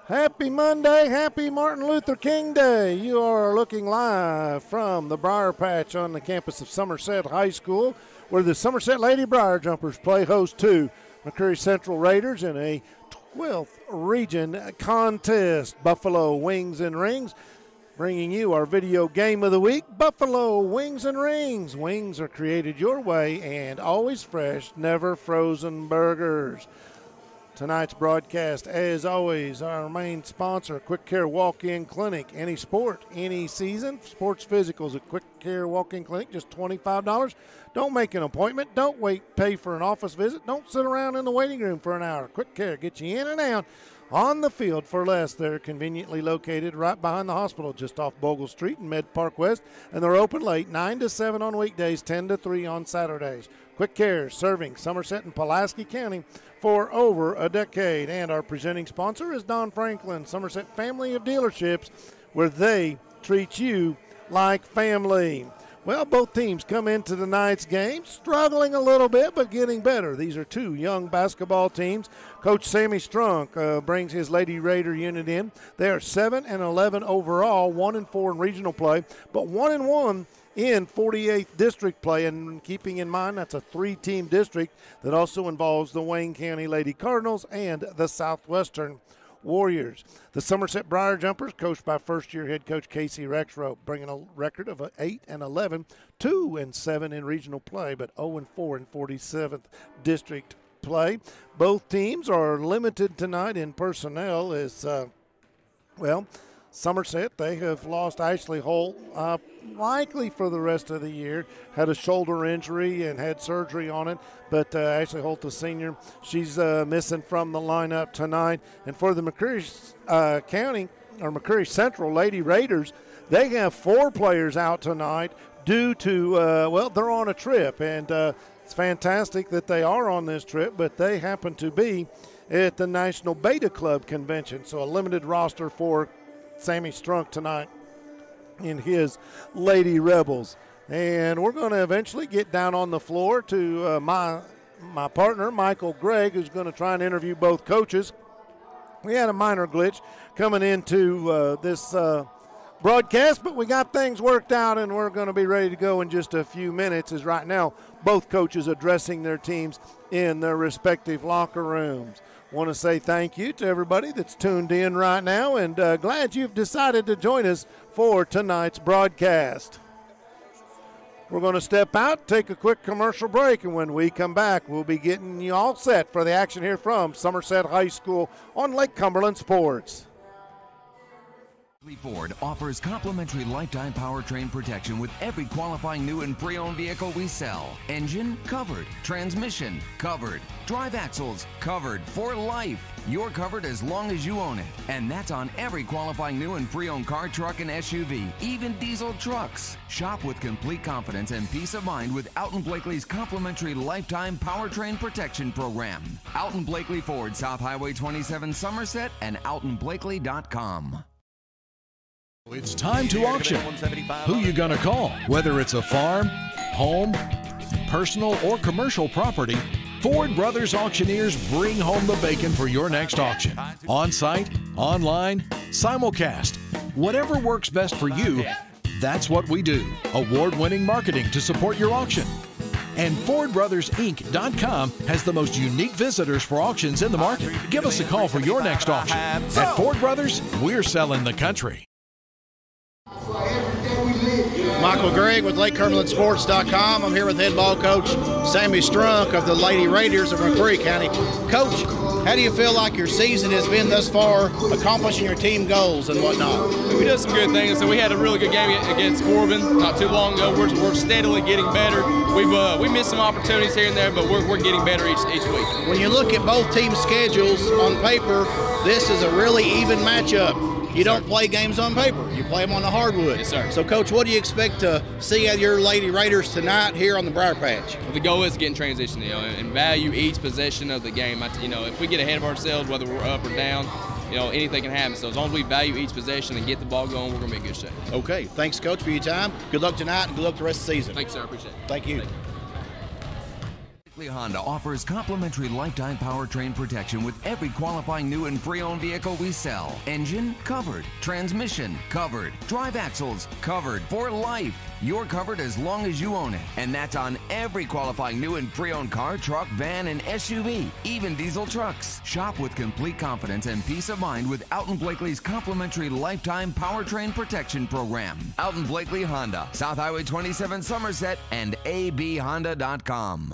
Happy Monday, happy Martin Luther King Day. You are looking live from the Briar Patch on the campus of Somerset High School, where the Somerset Lady Briar Jumpers play host to McCreary Central Raiders in a 12th region contest. Buffalo Wings and Rings, bringing you our video game of the week, Buffalo Wings and Rings. Wings are created your way and always fresh, never frozen burgers. Tonight's broadcast, as always, our main sponsor, Quick Care Walk-In Clinic. Any sport, any season, sports physicals at Quick Care Walk-In Clinic, just $25. Don't make an appointment. Don't wait, pay for an office visit. Don't sit around in the waiting room for an hour. Quick Care, get you in and out on the field for less. They're conveniently located right behind the hospital, just off Bogle Street in Med Park West, and they're open late, 9 to 7 on weekdays, 10 to 3 on Saturdays. Quick Care, serving Somerset and Pulaski County for over a decade. And our presenting sponsor is Don Franklin, Somerset Family of Dealerships, where they treat you like family. Well, both teams come into tonight's game struggling a little bit, but getting better. These are two young basketball teams. Coach Sammy Strunk brings his Lady Raider unit in. They are 7-11 overall, 1-4 in regional play, but 1-1 in 48th district play. And keeping in mind that's a three-team district that also involves the Wayne County Lady Cardinals and the Southwestern Warriors. The Somerset Briar Jumpers, coached by first-year head coach Casey Rexroth, bringing a record of 8-11, 2-7 in regional play, but 0-4 in 47th district play. Both teams are limited tonight in personnel as, Somerset, they have lost Ashley Holt, likely for the rest of the year. Had a shoulder injury and had surgery on it, but Ashley Holt, the senior, she's missing from the lineup tonight. And for the McCreary McCreary Central Lady Raiders, they have 4 players out tonight due to, they're on a trip. And it's fantastic that they are on this trip, but they happen to be at the National Beta Club Convention. So a limited roster for Sammy Strunk tonight in his Lady Rebels. And we're going to eventually get down on the floor to my partner, Michael Gregg, who's going to try and interview both coaches. We had a minor glitch coming into this broadcast, but we got things worked out, and we're going to be ready to go in just a few minutes, as right now both coaches addressing their teams in their respective locker rooms. Want to say thank you to everybody that's tuned in right now, and glad you've decided to join us for tonight's broadcast. We're going to step out, take a quick commercial break, and when we come back, we'll be getting you all set for the action here from Somerset High School on Lake Cumberland Sports. Ford offers complimentary lifetime powertrain protection with every qualifying new and pre-owned vehicle we sell. Engine covered, transmission covered, drive axles covered for life. You're covered as long as you own it. And that's on every qualifying new and pre-owned car, truck, and SUV, even diesel trucks. Shop with complete confidence and peace of mind with Alton Blakely's complimentary lifetime powertrain protection program. Alton Blakely Ford, South Highway 27 Somerset, and altonblakely.com. It's time to auction. Who you gonna call? Whether it's a farm, home, personal, or commercial property, Ford Brothers Auctioneers bring home the bacon for your next auction. On-site, online, simulcast, whatever works best for you, that's what we do. Award-winning marketing to support your auction. And FordBrothersInc.com has the most unique visitors for auctions in the market. Give us a call for your next auction. At Ford Brothers, we're selling the country. Michael Gregg with LakeCumberlandSports.com. I'm here with head ball coach Sammy Strunk of the Lady Raiders of McCreary County. Coach, how do you feel like your season has been thus far, accomplishing your team goals and whatnot? We did some good things. So we had a really good game against Corbin not too long ago. We're steadily getting better. We missed some opportunities here and there, but we're getting better each week. When you look at both teams' schedules on paper, this is a really even matchup. You don't play games on paper. You play them on the hardwood. Yes, sir. So, Coach, what do you expect to see out of your Lady Raiders tonight here on the Briar Patch? Well, the goal is to get in transition, and value each possession of the game. If we get ahead of ourselves, whether we're up or down, anything can happen. So as long as we value each possession and get the ball going, we're going to be in good shape. Okay. Thanks, Coach, for your time. Good luck tonight and good luck the rest of the season. Thanks, sir. I appreciate it. Thank you. Honda offers complimentary lifetime powertrain protection with every qualifying new and pre-owned vehicle we sell. Engine covered, transmission covered, drive axles covered for life. You're covered as long as you own it. And that's on every qualifying new and pre-owned car, truck, van, and SUV, even diesel trucks. Shop with complete confidence and peace of mind with Alton Blakely's complimentary lifetime powertrain protection program. Alton Blakely Honda, South Highway 27 Somerset, and abhonda.com.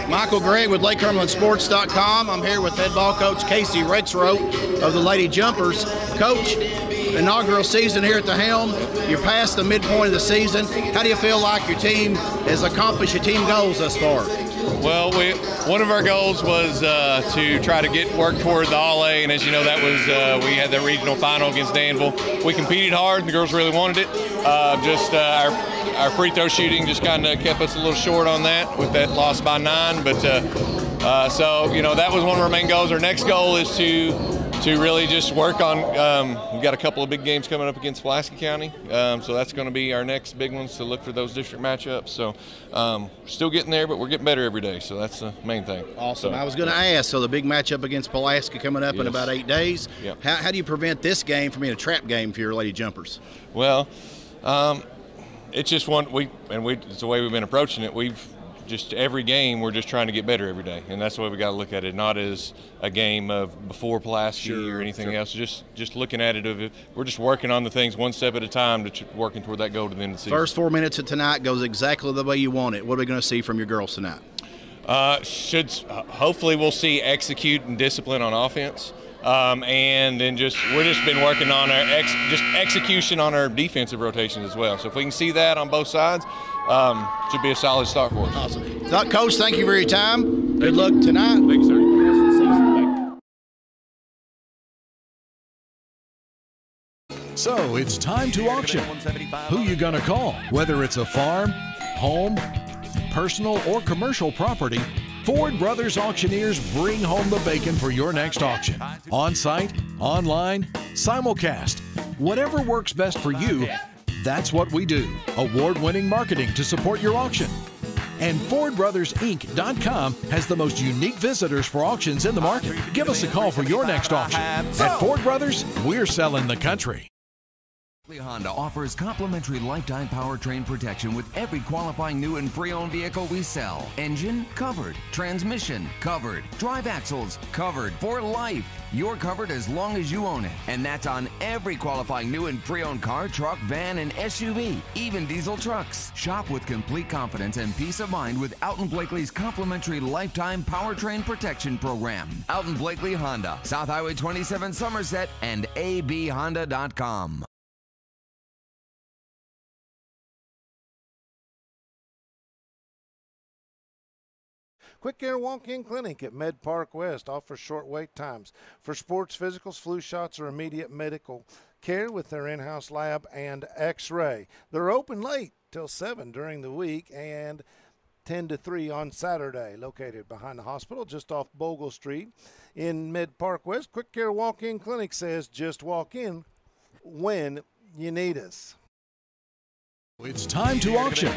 Michael Gregg with LakeCumberlandSports.com. I'm here with head ball coach Casey Rexroth of the Lady Jumpers. Coach, inaugural season here at the helm. You're past the midpoint of the season. How do you feel like your team has accomplished your team goals thus far? Well, one of our goals was to try to work toward the All-A, and as you know, that was we had the regional final against Danville. We competed hard, and the girls really wanted it. Our free throw shooting just kind of kept us a little short on that with that loss by 9. But so you know, that was one of our main goals. Our next goal is to really just work on. We've got a couple of big games coming up against Pulaski County, so that's going to be our next big ones to look for those district matchups. So still getting there, but we're getting better every day. So that's the main thing. Awesome. So, I was going to ask. So the big matchup against Pulaski coming up in about 8 days. Yep. How do you prevent this game from being a trap game for your Lady Jumpers? Well, it's just it's the way we've been approaching it. We've just every game we're just trying to get better every day, and that's the way we got to look at it. Not as a game of before Pulaski or anything else. Just looking at it we're just working on the things one step at a time, working toward that goal to the end of the season. First 4 minutes of tonight goes exactly the way you want it. What are we going to see from your girls tonight? Hopefully we'll see execute and discipline on offense. And then we're just been working on our execution on our defensive rotations as well. So if we can see that on both sides, should be a solid start for us. Awesome. Coach, thank you for your time. Good luck tonight. Thanks, sir. So it's time to auction. Who you gonna call? Whether it's a farm, home, personal, or commercial property, Ford Brothers Auctioneers bring home the bacon for your next auction. On-site, online, simulcast, whatever works best for you, that's what we do. Award-winning marketing to support your auction. And FordBrothersInc.com has the most unique visitors for auctions in the market. Give us a call for your next auction. At Ford Brothers, we're selling the country. Honda offers complimentary lifetime powertrain protection with every qualifying new and pre-owned vehicle we sell. Engine covered, transmission covered, drive axles covered for life. You're covered as long as you own it. And that's on every qualifying new and pre-owned car, truck, van, and SUV, even diesel trucks. Shop with complete confidence and peace of mind with Alton Blakely's complimentary lifetime powertrain protection program. Alton Blakely Honda, South Highway 27 Somerset, and abhonda.com. Quick Care Walk-In Clinic at Med Park West offers short wait times for sports physicals, flu shots, or immediate medical care with their in-house lab and x-ray. They're open late till 7 during the week and 10 to 3 on Saturday. Located behind the hospital just off Bogle Street in Med Park West, Quick Care Walk-In Clinic says just walk in when you need us. It's time to auction.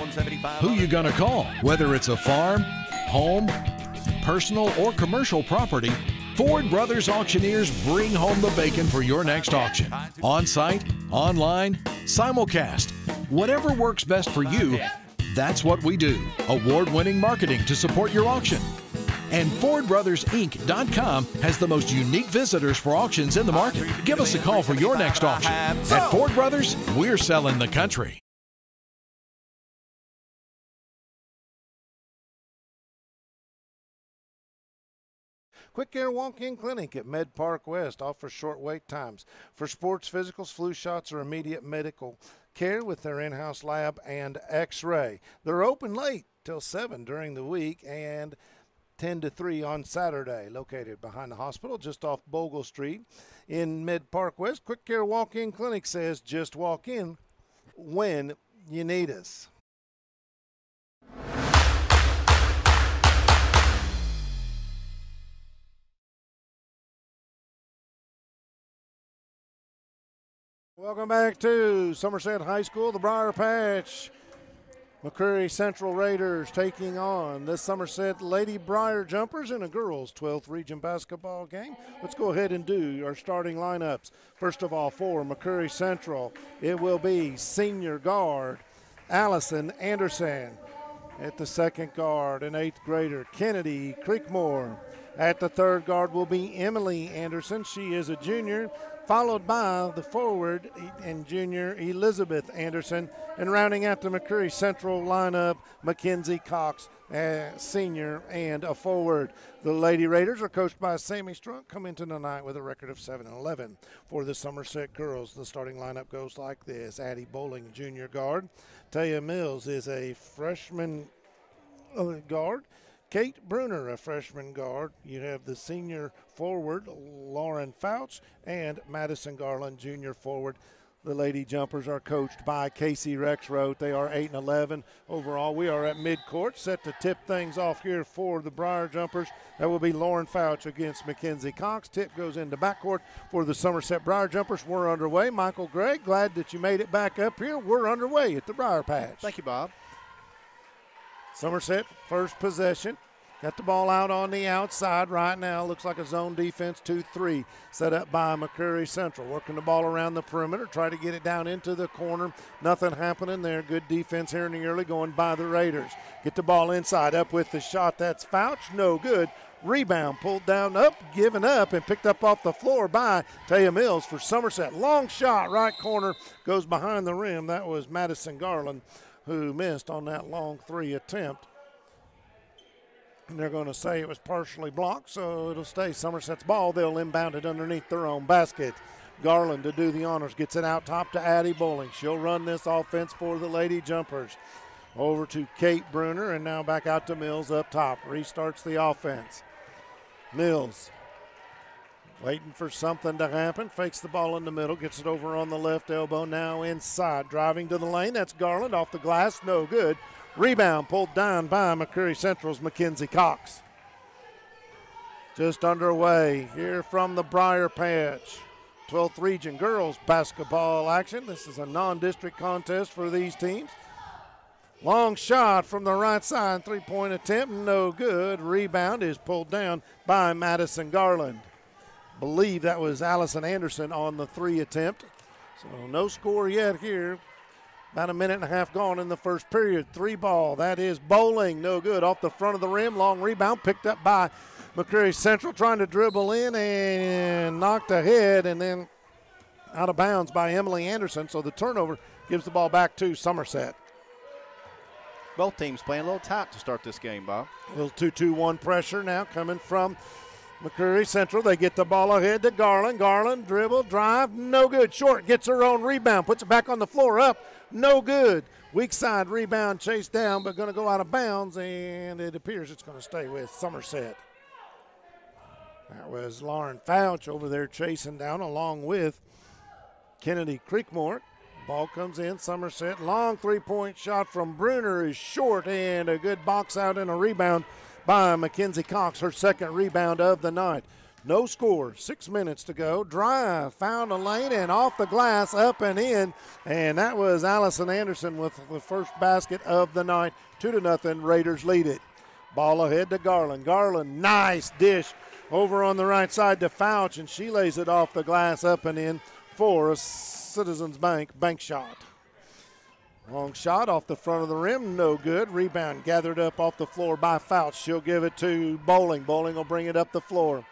Who you gonna call? Whether it's a farm, home, personal, or commercial property, Ford Brothers Auctioneers bring home the bacon for your next auction. On-site, online, simulcast, whatever works best for you, that's what we do. Award-winning marketing to support your auction. And FordBrothersInc.com has the most unique visitors for auctions in the market. Give us a call for your next auction. At Ford Brothers, we're selling the country. Quick Care Walk-In Clinic at Med Park West offers short wait times for sports physicals, flu shots, or immediate medical care with their in-house lab and x-ray. They're open late till 7 during the week and 10 to 3 on Saturday. Located behind the hospital just off Bogle Street in Med Park West, Quick Care Walk-In Clinic says just walk in when you need us. Welcome back to Somerset High School, the Briar Patch McCreary Central Raiders taking on the Somerset Lady Briar Jumpers in a girls' 12th region basketball game. Let's go ahead and do our starting lineups. First of all, for McCreary Central, it will be senior guard Allison Anderson. At the second guard, an 8th grader, Kennedy Creekmore. At the third guard will be Emily Anderson. She is a junior, followed by the forward and junior Elizabeth Anderson. And rounding out the McCreary Central lineup, Mackenzie Cox, senior and a forward. The Lady Raiders are coached by Sammy Strunk, come into tonight with a record of 7-11. For the Somerset girls, the starting lineup goes like this. Addie Bowling, junior guard. Taya Mills is a freshman guard. Kate Bruner, a freshman guard. You have the senior forward, Lauren Fouch, and Madison Garland, junior forward. The Lady Jumpers are coached by Casey Rexroth. They are 8-11 overall. We are at midcourt, set to tip things off here for the Briar Jumpers. That will be Lauren Fouch against Mackenzie Cox. Tip goes into backcourt for the Somerset Briar Jumpers. We're underway. Michael Gregg, glad that you made it back up here. We're underway at the Briar Patch. Thank you, Bob. Somerset, first possession. Got the ball out on the outside right now. Looks like a zone defense 2-3 set up by McCreary Central. Working the ball around the perimeter. Try to get it down into the corner. Nothing happening there. Good defense here in the early going by the Raiders. Get the ball inside. Up with the shot. That's Fouch. No good. Rebound pulled down, up, given up, and picked up off the floor by Taya Mills for Somerset. Long shot, right corner, goes behind the rim. That was Madison Garland who missed on that long three attempt. And they're going to say it was partially blocked, so it'll stay Somerset's ball. They'll inbound it underneath their own basket. Garland to do the honors, gets it out top to Addie Bowling. She'll run this offense for the Lady Jumpers. Over to Kate Bruner, and now back out to Mills up top. Restarts the offense. Mills waiting for something to happen. Fakes the ball in the middle, gets it over on the left elbow. Now inside, driving to the lane. That's Garland off the glass, no good. Rebound pulled down by McCreary Central's Mackenzie Cox. Just underway here from the Briar Patch. 12th Region Girls basketball action. This is a non-district contest for these teams. Long shot from the right side, three-point attempt, no good. Rebound is pulled down by Madison Garland. Believe that was Allison Anderson on the three attempt. So no score yet here. About a minute and a half gone in the first period. Three ball, that is Bowling, no good. Off the front of the rim, long rebound picked up by McCreary Central, trying to dribble in and knocked ahead and then out of bounds by Emily Anderson. So the turnover gives the ball back to Somerset. Both teams playing a little tight to start this game, Bob. A little 2-2-1 pressure now coming from McCreary Central. They get the ball ahead to Garland. Garland dribble, drive, no good. Short gets her own rebound, puts it back on the floor, up, no good. Weak side rebound, chased down, but going to go out of bounds, and it appears it's going to stay with Somerset. That was Lauren Fouch over there chasing down along with Kennedy Creekmore. Ball comes in, Somerset. Long three-point shot from Bruner is short, and a good box out and a rebound by Mackenzie Cox, her second rebound of the night. No score, 6 minutes to go. Drive, found a lane, and off the glass, up and in. And that was Allison Anderson with the first basket of the night. 2-0, Raiders lead it. Ball ahead to Garland. Garland, nice dish over on the right side to Fouch, and she lays it off the glass, up and in for a Citizens Bank shot. Long shot off the front of the rim, no good. Rebound gathered up off the floor by Fouch. She'll give it to Bowling. Bowling will bring it up the floor.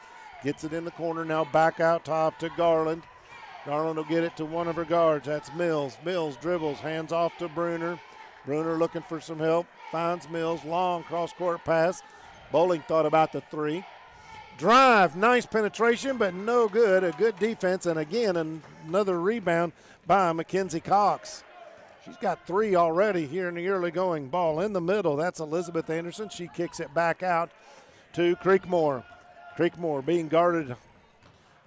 Gets it in the corner now, back out top to Garland. Garland will get it to one of her guards. That's Mills. Mills dribbles, hands off to Bruner. Bruner looking for some help. Finds Mills, long cross-court pass. Bowling thought about the three. Drive, nice penetration, but no good. A good defense, and again, another rebound by Mackenzie Cox. She's got three already here in the early going. Ball in the middle. That's Elizabeth Anderson. She kicks it back out to Creekmore. Creekmore being guarded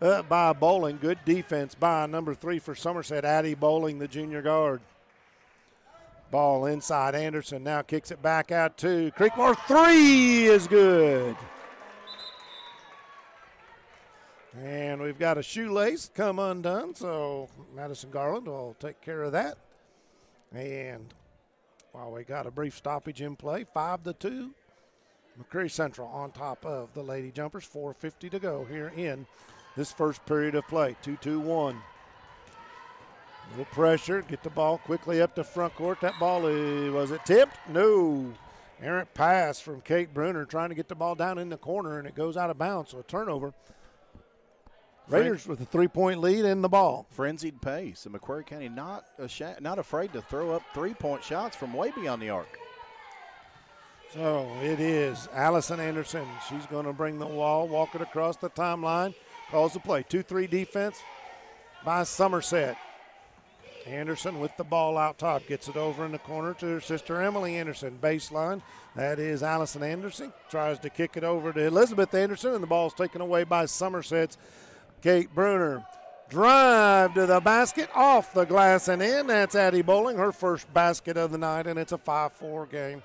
by Bowling. Good defense by number 3 for Somerset, Addie Bowling, the junior guard. Ball inside. Anderson now kicks it back out to Creekmore. Three is good. And we've got a shoelace come undone, so Madison Garland will take care of that. And while we got a brief stoppage in play. 5-2. McCreary Central on top of the Lady Jumpers. 4:50 to go here in this first period of play. 2-2-1. Little pressure. Get the ball quickly up to front court. That ball, was it tipped? No. Errant pass from Kate Bruner trying to get the ball down in the corner, and it goes out of bounds, so a turnover. Raiders with a 3-point lead in the ball. Frenzied pace. And McCreary County not afraid to throw up 3-point shots from way beyond the arc. So it is Allison Anderson. She's going to bring the wall, walk it across the timeline, calls the play. 2-3 defense by Somerset. Anderson with the ball out top, gets it over in the corner to her sister Emily Anderson. Baseline, that is Allison Anderson. Tries to kick it over to Elizabeth Anderson, and the ball's taken away by Somerset's Kate Bruner. Drive to the basket, off the glass and in. That's Addie Bowling, her first basket of the night, and it's a 5-4 game.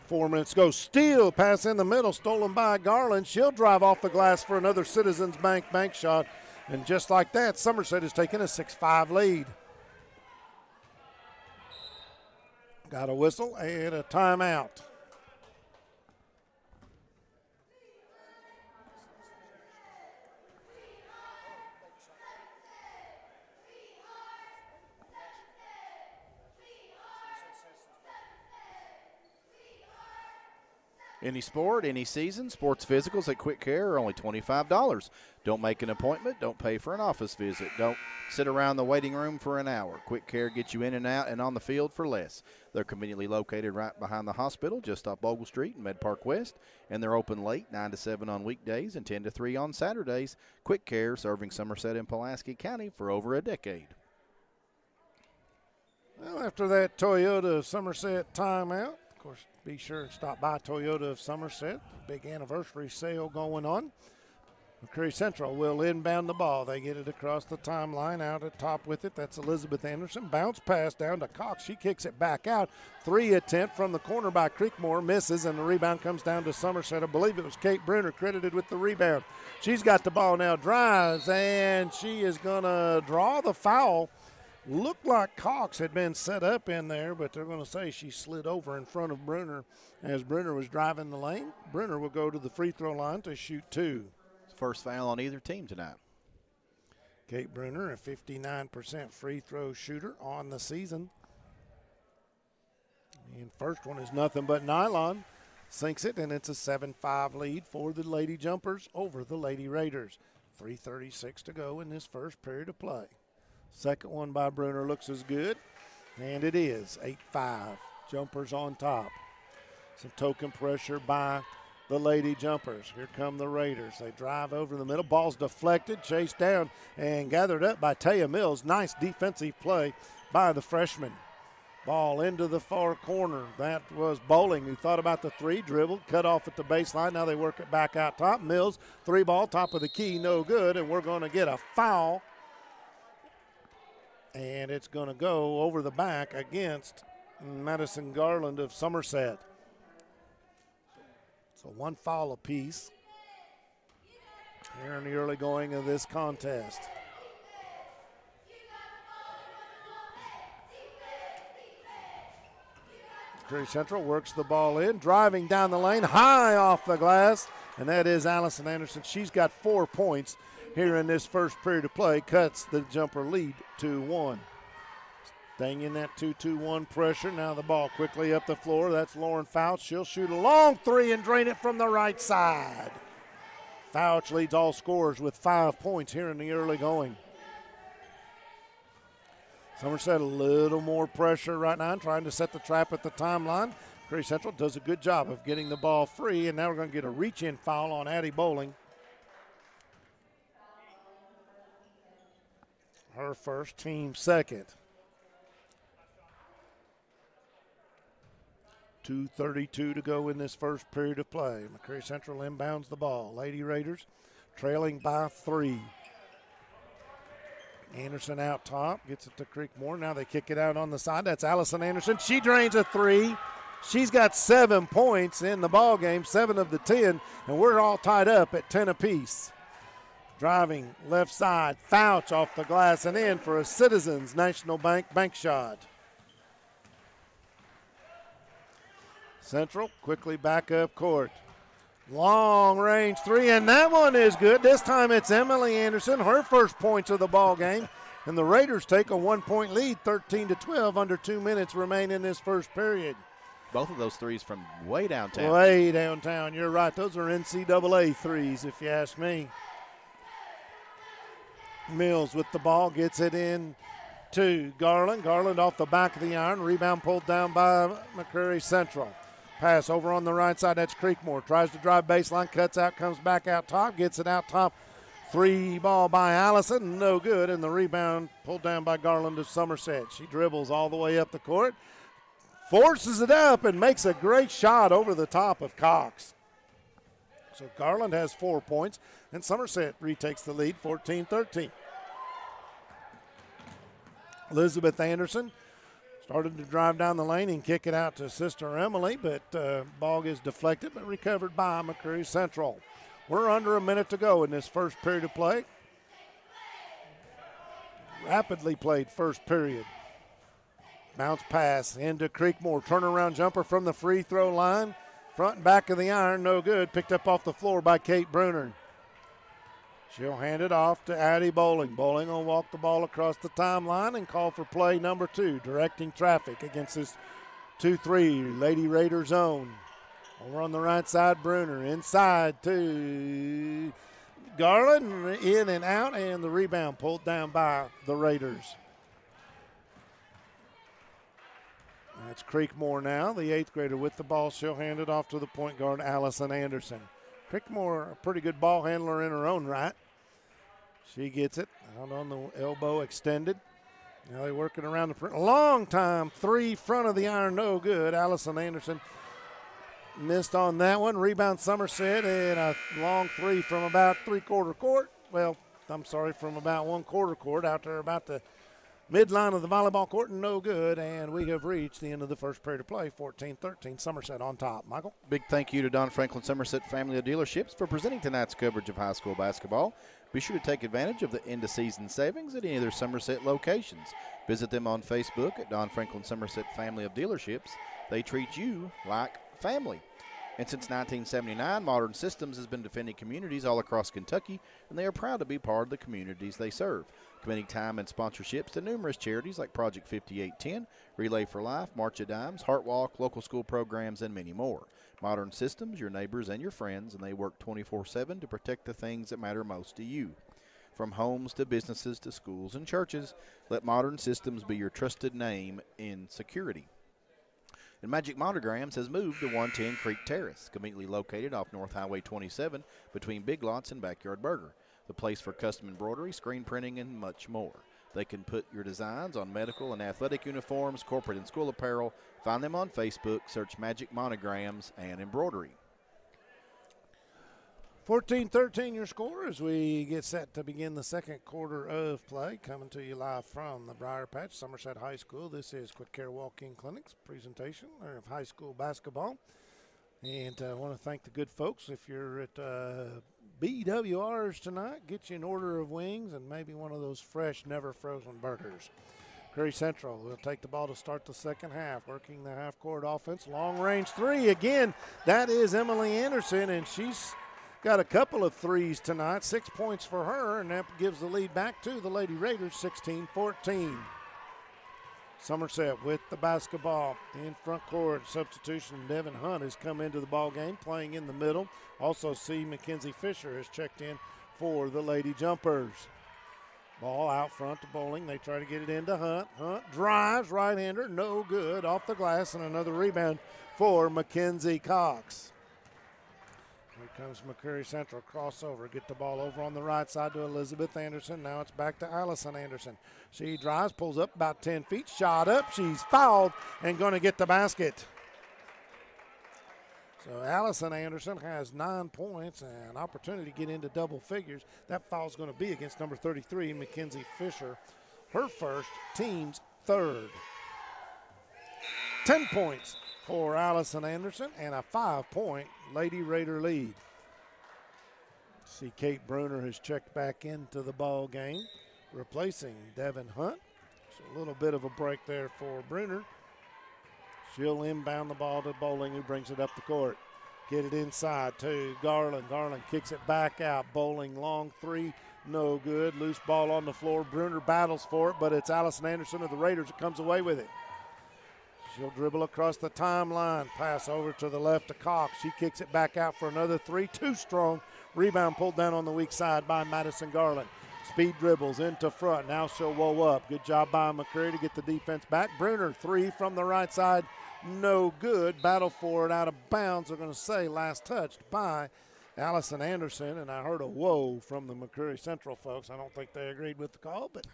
4 minutes to go. Steal pass in the middle, stolen by Garland. She'll drive off the glass for another Citizens Bank shot. And just like that, Somerset has taken a 6-5 lead. Got a whistle and a timeout. Any sport, any season, sports physicals at Quick Care are only $25. Don't make an appointment. Don't pay for an office visit. Don't sit around the waiting room for an hour. Quick Care gets you in and out and on the field for less. They're conveniently located right behind the hospital, just off Bogle Street in Med Park West, and they're open late, 9 to 7 on weekdays and 10 to 3 on Saturdays. Quick Care, serving Somerset and Pulaski County for over a decade. Well, after that Toyota Somerset timeout, of course, be sure and stop by Toyota of Somerset. Big anniversary sale going on. McCreary Central will inbound the ball. They get it across the timeline, out at top with it. That's Elizabeth Anderson. Bounce pass down to Cox. She kicks it back out. 3 attempt from the corner by Creekmore. Misses, and the rebound comes down to Somerset. I believe it was Kate Bruner credited with the rebound. She's got the ball now, drives, and she is going to draw the foul. Looked like Cox had been set up in there, but they're going to say she slid over in front of Bruner as Bruner was driving the lane. Bruner will go to the free throw line to shoot 2. First foul on either team tonight. Kate Bruner, a 59% free throw shooter on the season. And first one is nothing but nylon. Sinks it, and it's a 7-5 lead for the Lady Jumpers over the Lady Raiders. 3:36 to go in this first period of play. Second one by Bruner looks as good, and it is 8-5. Jumpers on top. Some token pressure by the Lady Jumpers. Here come the Raiders. They drive over the middle. Ball's deflected, chased down, and gathered up by Taya Mills. Nice defensive play by the freshman. Ball into the far corner. That was Bowling, who thought about the 3, dribbled, cut off at the baseline. Now they work it back out top. Mills, 3 ball, top of the key, no good, and we're going to get a foul. And it's going to go over the back against Madison Garland of Somerset. So 1 foul apiece here in the early going of this contest. McCreary Central works the ball in, driving down the lane, high off the glass, and that is Allison Anderson. She's got 4 points here in this first period of play, cuts the jumper lead to 1. Staying in that 2-2-1 pressure. Now the ball quickly up the floor. That's Lauren Fouch. She'll shoot a long 3 and drain it from the right side. Fouch leads all scorers with 5 points here in the early going. Somerset a little more pressure right now, trying to set the trap at the timeline. McCreary Central does a good job of getting the ball free, and now we're going to get a reach-in foul on Addie Bowling. Her first, team second. 2:32 to go in this first period of play. McCreary Central inbounds the ball. Lady Raiders trailing by 3. Anderson out top, gets it to Creekmore. Now they kick it out on the side. That's Allison Anderson. She drains a 3. She's got 7 points in the ball game, 7 of the 10, and we're all tied up at 10 apiece. Driving left side, Fouch off the glass and in for a Citizens National Bank shot. Central quickly back up court. Long range three, and that one is good. This time it's Emily Anderson, her first points of the ball game. And the Raiders take a 1-point lead, 13-12, under 2 minutes remain in this first period. Both of those threes from way downtown. Way downtown, you're right. Those are NCAA threes, if you ask me. Mills with the ball, gets it in to Garland. Garland off the back of the iron. Rebound pulled down by McCreary Central. Pass over on the right side, that's Creekmore. Tries to drive baseline, cuts out, comes back out top, gets it out top. Three ball by Allison, no good, and the rebound pulled down by Garland of Somerset. She dribbles all the way up the court, forces it up, and makes a great shot over the top of Cox. So Garland has 4 points, and Somerset retakes the lead, 14-13. Elizabeth Anderson started to drive down the lane and kick it out to sister Emily, but ball is deflected, but recovered by McCreary Central. We're under a minute to go in this first period of play. Rapidly played first period. Bounce pass into Creekmore. Turnaround jumper from the free throw line. Front and back of the iron, no good. Picked up off the floor by Kate Bruner. She'll hand it off to Addie Bowling. Bowling will walk the ball across the timeline and call for play number 2, directing traffic against this 2-3 Lady Raider zone. Over on the right side, Bruner inside to Garland, in and out, and the rebound pulled down by the Raiders. That's Creekmore now, the 8th grader with the ball. She'll hand it off to the point guard, Allison Anderson. Creekmore, a pretty good ball handler in her own right. She gets it out on the elbow, extended. Now they're working around the front. Long time three, front of the iron, no good. Allison Anderson missed on that one. Rebound Somerset, and a long three from about three-quarter court. Well, I'm sorry, from about one-quarter court out there about the midline of the volleyball court, no good. And we have reached the end of the first period of play, 14-13, Somerset on top. Michael? Big thank you to Don Franklin Somerset Family of Dealerships for presenting tonight's coverage of high school basketball. Be sure to take advantage of the end-of-season savings at any of their Somerset locations. Visit them on Facebook at Don Franklin Somerset Family of Dealerships. They treat you like family. And since 1979, Modern Systems has been defending communities all across Kentucky, and they are proud to be part of the communities they serve, committing time and sponsorships to numerous charities like Project 5810, Relay for Life, March of Dimes, Heart Walk, local school programs, and many more. Modern Systems, your neighbors and your friends, and they work 24/7 to protect the things that matter most to you. From homes to businesses to schools and churches, let Modern Systems be your trusted name in security. And Magic Monograms has moved to 110 Creek Terrace, conveniently located off North Highway 27 between Big Lots and Backyard Burger, the place for custom embroidery, screen printing, and much more. They can put your designs on medical and athletic uniforms, corporate and school apparel. Find them on Facebook, search Magic Monograms and Embroidery. 14-13 your score as we get set to begin the second quarter of play. Coming to you live from the Briar Patch, Somerset High School. This is Quick Care Walk-In Clinic's presentation of high school basketball. And I want to thank the good folks. If you're at BWR's tonight, get you an order of wings and maybe one of those fresh, never frozen burgers. Curry Central will take the ball to start the second half, working the half-court offense. Long-range three again. That is Emily Anderson, and she's got a couple of threes tonight, 6 points for her, and that gives the lead back to the Lady Raiders, 16-14. Somerset with the basketball in front court. Substitution, Devin Hunt has come into the ball game, playing in the middle. Also see Mackenzie Fisher has checked in for the Lady Jumpers. Ball out front to Bowling. They try to get it into Hunt. Hunt drives, right-hander, no good. Off the glass, and another rebound for Mackenzie Cox. Here comes McCreary Central, crossover, get the ball over on the right side to Elizabeth Anderson. Now it's back to Allison Anderson. She drives, pulls up about 10 feet, shot up. She's fouled and going to get the basket. So Allison Anderson has 9 points and an opportunity to get into double figures. That foul is going to be against number 33, Mackenzie Fisher. Her first, team's third. 10 points for Allison Anderson and a 5-point Lady Raider lead. See, Kate Bruner has checked back into the ball game, replacing Devin Hunt. So a little bit of a break there for Bruner. She'll inbound the ball to Bowling, who brings it up the court. Get it inside to Garland. Garland kicks it back out. Bowling, long three, no good. Loose ball on the floor. Bruner battles for it, but it's Allison Anderson of the Raiders that comes away with it. She'll dribble across the timeline. Pass over to the left to Cox. She kicks it back out for another three. Too strong. Rebound pulled down on the weak side by Madison Garland. Speed dribbles into front. Now she'll woe up. Good job by McCreary to get the defense back. Bruner, three from the right side. No good. Battle for it out of bounds. They're going to say last touched by Allison Anderson. And I heard a whoa from the McCreary Central folks. I don't think they agreed with the call, but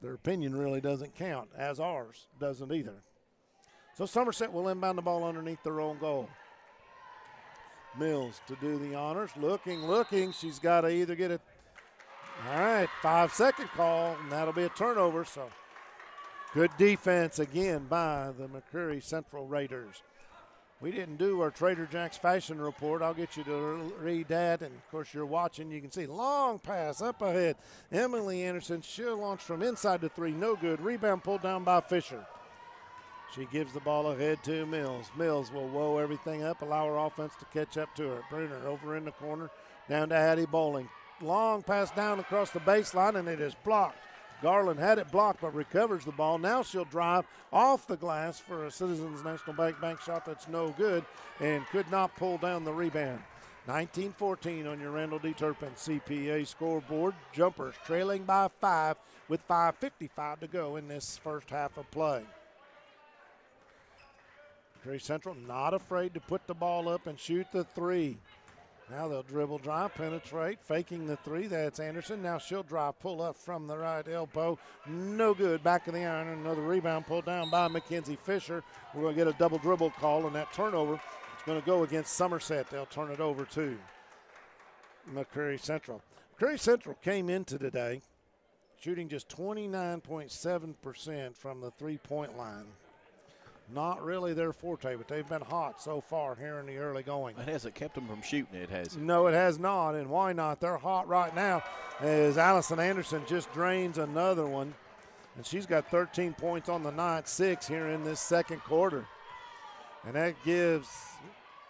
their opinion really doesn't count, as ours doesn't either. So Somerset will inbound the ball underneath their own goal. Mills to do the honors. Looking. She's got to either get it. All right, 5-second call, and that'll be a turnover. So good defense again by the McCreary Central Raiders. We didn't do our Trader Jack's fashion report. I'll get you to read that. And, of course, you're watching. You can see long pass up ahead. Emily Anderson, she'll launch from inside the three. No good. Rebound pulled down by Fisher. She gives the ball ahead to Mills. Mills will woe everything up, allow her offense to catch up to her. Bruner over in the corner, down to Hattie Bowling. Long pass down across the baseline, and it is blocked. Garland had it blocked, but recovers the ball. Now she'll drive off the glass for a Citizens National Bank shot that's no good and could not pull down the rebound. 19-14 on your Randall D. Turpin CPA scoreboard. Jumpers trailing by 5 with 5:55 to go in this first half of play. McCreary Central not afraid to put the ball up and shoot the three. Now they'll dribble, drive, penetrate, faking the three. That's Anderson. Now she'll drive, pull up from the right elbow. No good. Back of the iron. Another rebound pulled down by Mackenzie Fisher. We're going to get a double dribble call, and that turnover is going to go against Somerset. They'll turn it over to McCreary Central. McCreary Central came into today shooting just 29.7% from the three-point line. Not really their forte, but they've been hot so far here in the early going. It hasn't kept them from shooting it, has it? No, it has not, and why not? They're hot right now as Allison Anderson just drains another one, and she's got 13 points on the night, 6 here in this second quarter. And that gives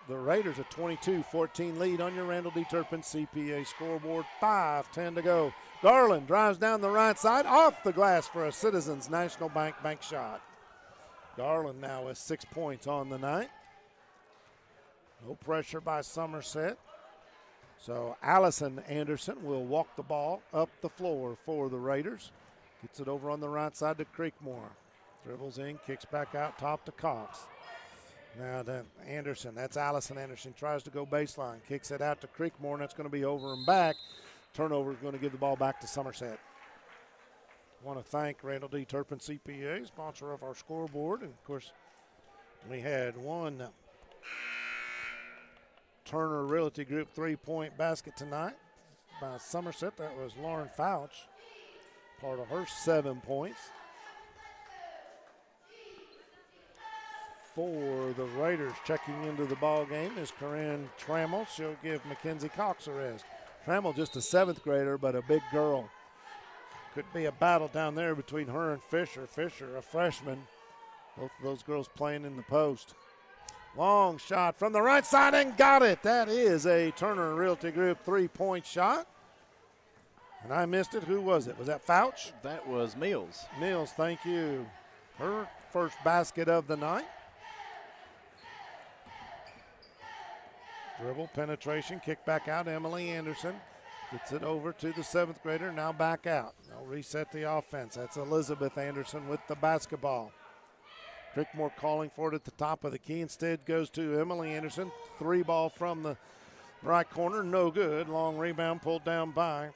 the Raiders a 22-14 lead on your Randall D. Turpin CPA scoreboard. 5:10 to go. Garland drives down the right side, off the glass for a Citizens National Bank shot. Garland now with 6 points on the night. No pressure by Somerset. So Allison Anderson will walk the ball up the floor for the Raiders. Gets it over on the right side to Creekmore. Dribbles in, kicks back out top to Cox. Now to Anderson. That's Allison Anderson. Tries to go baseline. Kicks it out to Creekmore, and that's going to be over and back. Turnover is going to give the ball back to Somerset. I want to thank Randall D. Turpin CPA, sponsor of our scoreboard. And, of course, we had one Turner Realty Group three-point basket tonight by Somerset. That was Lauren Fouch, part of her 7 points. For the Raiders, checking into the ball game is Corinne Trammell. She'll give Mackenzie Cox a rest. Trammell just a 7th grader, but a big girl. Could be a battle down there between her and Fisher. Fisher, a freshman. Both of those girls playing in the post. Long shot from the right side and got it. That is a Turner Realty Group three-point shot. And I missed it. Who was it? Was that Fouch? That was Mills. Mills, thank you. Her first basket of the night. Dribble, penetration, kick back out. Emily Anderson gets it over to the 7th grader, now back out. They'll reset the offense. That's Elizabeth Anderson with the basketball. Creekmore calling for it at the top of the key. Instead goes to Emily Anderson. 3-ball from the right corner, no good. Long rebound pulled down by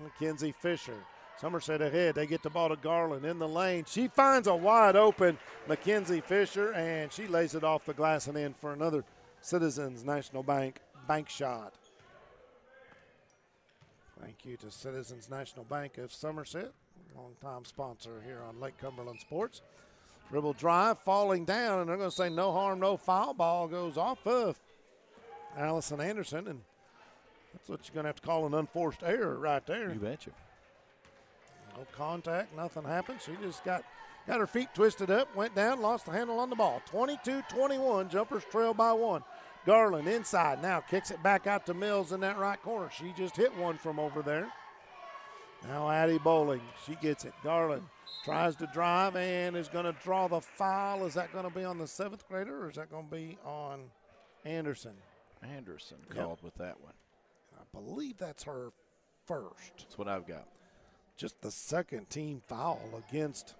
Mackenzie Fisher. Somerset ahead. They get the ball to Garland in the lane. She finds a wide open Mackenzie Fisher, and she lays it off the glass and in for another Citizens National Bank shot. Thank you to Citizens National Bank of Somerset, longtime sponsor here on Lake Cumberland Sports. Dribble drive, falling down, and they're going to say no harm, no foul. Ball goes off of Allison Anderson, and that's what you're going to have to call an unforced error right there. You betcha. No contact, nothing happened. She just got got her feet twisted up, went down, lost the handle on the ball. 22-21, Jumpers trail by 1. Garland inside, now kicks it back out to Mills in that right corner. She just hit one from over there. Now Addie Bowling, she gets it. Garland tries to drive and is going to draw the foul. Is that going to be on the 7th grader or is that going to be on Anderson? Anderson called with that one. I believe that's her first. That's what I've got. Just the second team foul against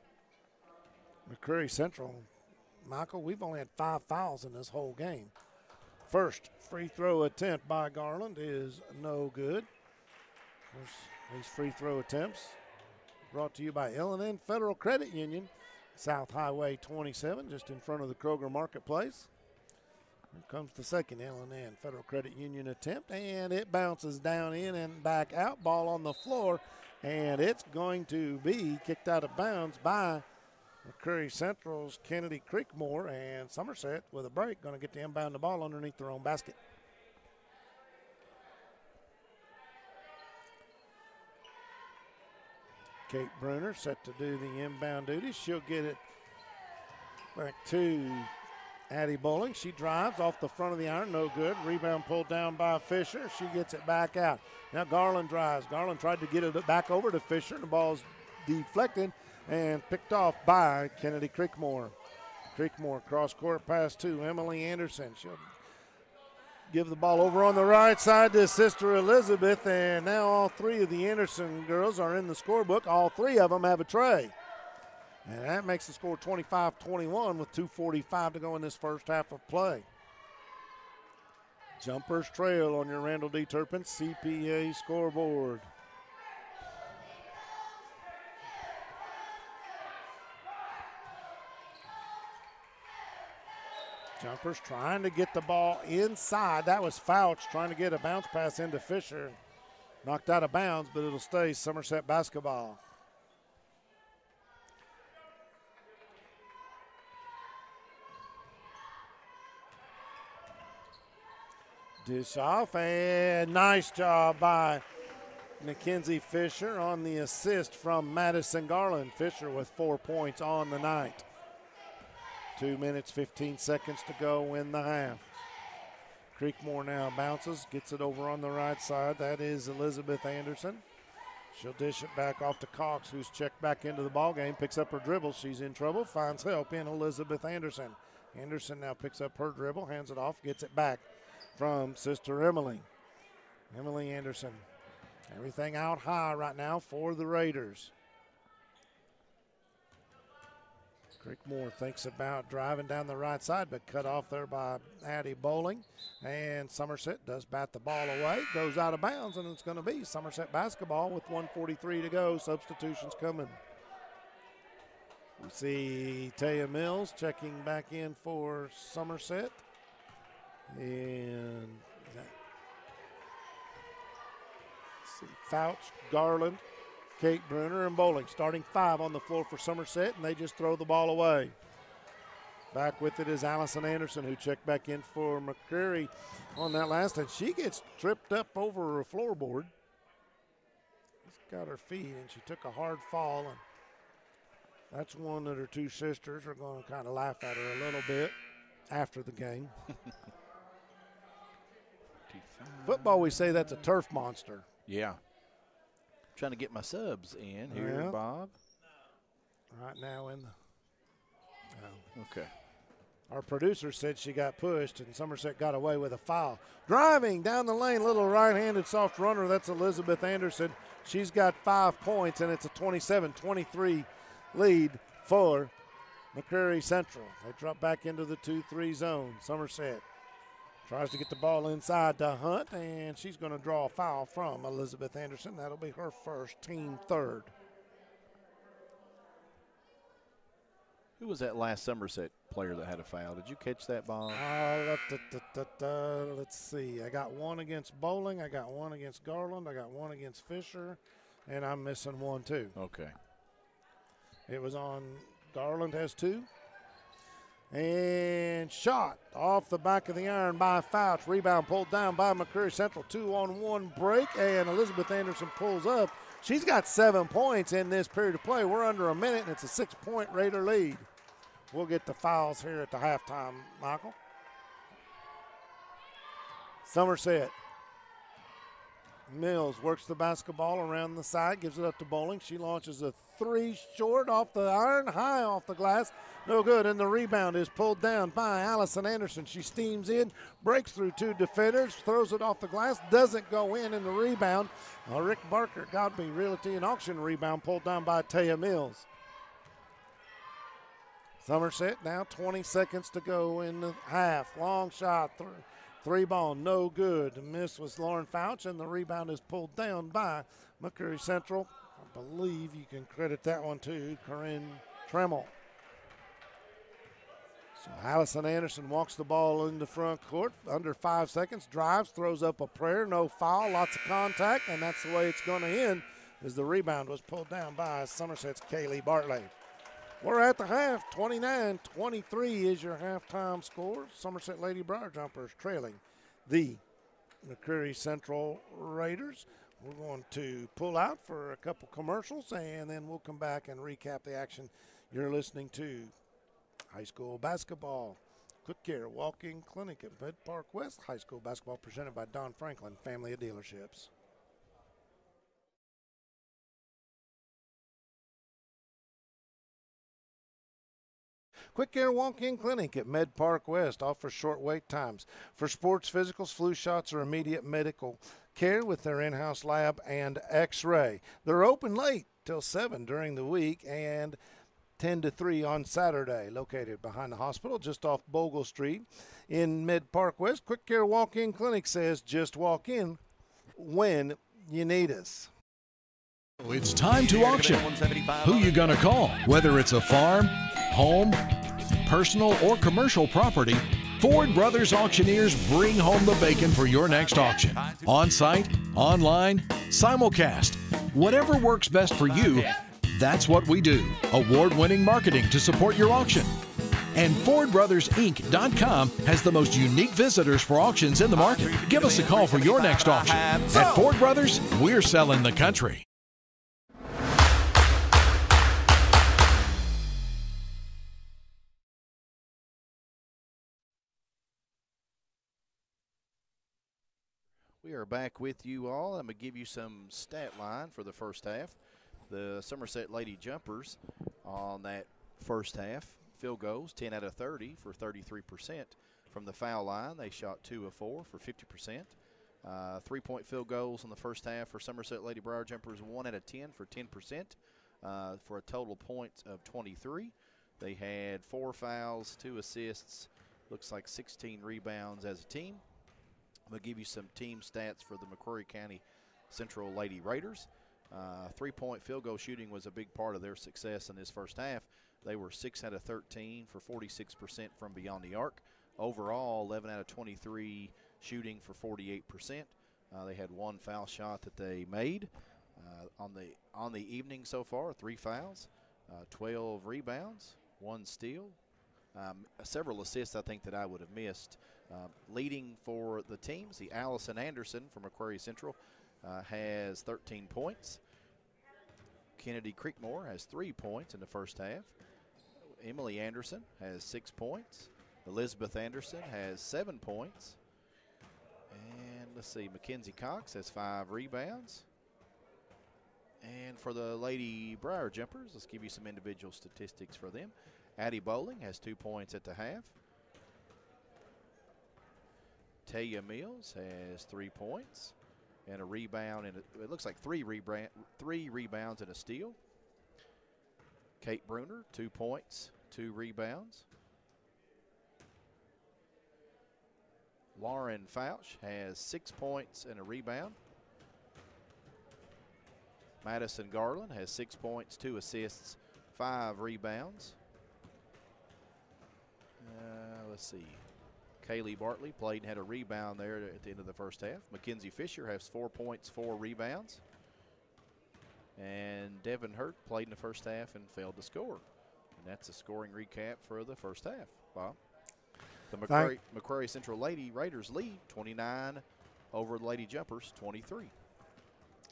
McCreary Central. Michael, we've only had 5 fouls in this whole game. First free throw attempt by Garland is no good. Of course, these free throw attempts brought to you by L&N Federal Credit Union, South Highway 27, just in front of the Kroger Marketplace. Here comes the second L&N Federal Credit Union attempt, and it bounces down in and back out. Ball on the floor, and it's going to be kicked out of bounds by McCreary Central's Kennedy Creekmore, and Somerset with a break going to get to inbound the ball underneath their own basket. Kate Bruner set to do the inbound duties. She'll get it back to Addie Bowling. She drives off the front of the iron, no good. Rebound pulled down by Fisher. She gets it back out. Now Garland drives. Garland tried to get it back over to Fisher. The ball's deflected and picked off by Kennedy Creekmore. Creekmore cross-court pass to Emily Anderson. She'll give the ball over on the right side to Sister Elizabeth, and now all 3 of the Anderson girls are in the scorebook. All 3 of them have a tray. And that makes the score 25-21 with 2:45 to go in this first half of play. Jumpers trail on your Randall D. Turpin CPA scoreboard. Jumpers trying to get the ball inside. That was Fouch trying to get a bounce pass into Fisher. Knocked out of bounds, but it'll stay Somerset basketball. Dish off, and nice job by Mackenzie Fisher on the assist from Madison Garland. Fisher with 4 points on the night. 2 minutes, 15 seconds to go in the half. Creekmore now bounces, gets it over on the right side. That is Elizabeth Anderson. She'll dish it back off to Cox, who's checked back into the ballgame, picks up her dribble. She's in trouble, finds help in Elizabeth Anderson. Anderson now picks up her dribble, hands it off, gets it back from Sister Emily. Emily Anderson. Everything out high right now for the Raiders. Creekmore thinks about driving down the right side, but cut off there by Addie Bowling. And Somerset does bat the ball away, goes out of bounds, and it's going to be Somerset basketball with 1:43 to go. Substitutions coming. We see Taya Mills checking back in for Somerset. And let's see, Fouch, Garland, Kate Bruner, and Bowling. Starting 5 on the floor for Somerset, and they just throw the ball away. Back with it is Allison Anderson, who checked back in for McCreary on that last, and she gets tripped up over a floorboard. She's got her feet, and she took a hard fall, and that's one that her 2 sisters are going to kind of laugh at her a little bit after the game. Football, we say that's a turf monster. Yeah. Trying to get my subs in here, Yeah. Bob. Right now in the Okay. Our producer said she got pushed, and Somerset got away with a foul. Driving down the lane, little right-handed soft runner. That's Elizabeth Anderson. She's got 5 points, and it's a 27-23 lead for McCreary Central. They drop back into the 2-3 zone. Somerset tries to get the ball inside to Hunt, and she's going to draw a foul from Elizabeth Anderson. That'll be her first, team third. Who was that last Somerset player that had a foul? Did you catch that, Bob? Let's see. I got one against Bowling. I got one against Garland. I got one against Fisher, and I'm missing one too. Okay. It was on Garland has 2, And shot off the back of the iron by Fouch. Rebound pulled down by McCreary Central. 2-on-1 break, and Elizabeth Anderson pulls up. She's got 7 points in this period of play. We're under a minute, and it's a 6-point Raider lead. We'll get the fouls here at the halftime, Michael. Somerset. Mills works the basketball around the side, gives it up to Bowling. She launches a 3 short off the iron, high off the glass. No good, and the rebound is pulled down by Allison Anderson. She steams in, breaks through 2 defenders, throws it off the glass, doesn't go in the rebound. Rick Barker, Godby Realty and Auction rebound pulled down by Taya Mills. Somerset now 20 seconds to go in the half. Long shot, 3 ball, no good. The miss was Lauren Fouch, and the rebound is pulled down by McCreary Central. I believe you can credit that one to Corinne Tremmel. So Allison Anderson walks the ball in the front court, under 5 seconds, drives, throws up a prayer, no foul, lots of contact, and that's the way it's going to end, as the rebound was pulled down by Somerset's Kaylee Bartley. We're at the half, 29-23 is your halftime score. Somerset Lady Briar Jumpers trailing the McCreary Central Raiders. We're going to pull out for a couple commercials, and then we'll come back and recap the action. You're listening to high school basketball. Quick Care Walk-In Clinic at Med Park West. High school basketball presented by Don Franklin, family of dealerships. Quick Care Walk-In Clinic at Med Park West offers short wait times for sports physicals, flu shots, or immediate medical care with their in-house lab and x-ray. They're open late till 7 during the week and 10 to 3 on Saturday. Located behind the hospital just off Bogle Street in Med Park West. Quick Care Walk-In Clinic says just walk in when you need us. It's time to auction. Who you gonna call? Whether it's a farm, home, personal, or commercial property, Ford Brothers Auctioneers bring home the bacon for your next auction. On-site, online, simulcast, whatever works best for you, that's what we do. Award-winning marketing to support your auction. And FordBrothersInc.com has the most unique visitors for auctions in the market. Give us a call for your next auction. At Ford Brothers, we're selling the country. We are back with you all. I'm going to give you some stat line for the first half. The Somerset Lady Jumpers on that first half, field goals 10 out of 30 for 33%. From the foul line, they shot 2 of 4 for 50%. 3-point field goals in the first half for Somerset Lady Briar Jumpers, 1 out of 10 for 10%, for a total points of 23. They had 4 fouls, 2 assists, looks like 16 rebounds as a team. I'm going to give you some team stats for the McCreary County Central Lady Raiders. 3-point field goal shooting was a big part of their success in this first half. They were 6 out of 13 for 46% from beyond the arc. Overall, 11 out of 23 shooting for 48%. They had 1 foul shot that they made. On the evening so far, 3 fouls, 12 rebounds, 1 steal, several assists I think that I would have missed. Leading for the teams, the Allison Anderson from McCreary Central has 13 points. Kennedy Creekmore has 3 points in the first half. Emily Anderson has 6 points. Elizabeth Anderson has 7 points. And let's see, Mackenzie Cox has 5 rebounds. And for the Lady Briar Jumpers, let's give you some individual statistics for them. Addie Bowling has 2 points at the half. Taya Mills has 3 points and a rebound, and it looks like 3 rebounds and a steal. Kate Bruner, 2 points, 2 rebounds. Lauren Fouch has 6 points and a rebound. Madison Garland has 6 points, 2 assists, 5 rebounds. Let's see. Kaylee Bartley played and had a rebound there at the end of the first half. Mackenzie Fisher has 4 points, 4 rebounds. And Devin Hurt played in the first half and failed to score. And that's a scoring recap for the first half. Bob. The McCreary Central Lady Raiders lead 29 over the Lady Jumpers 23.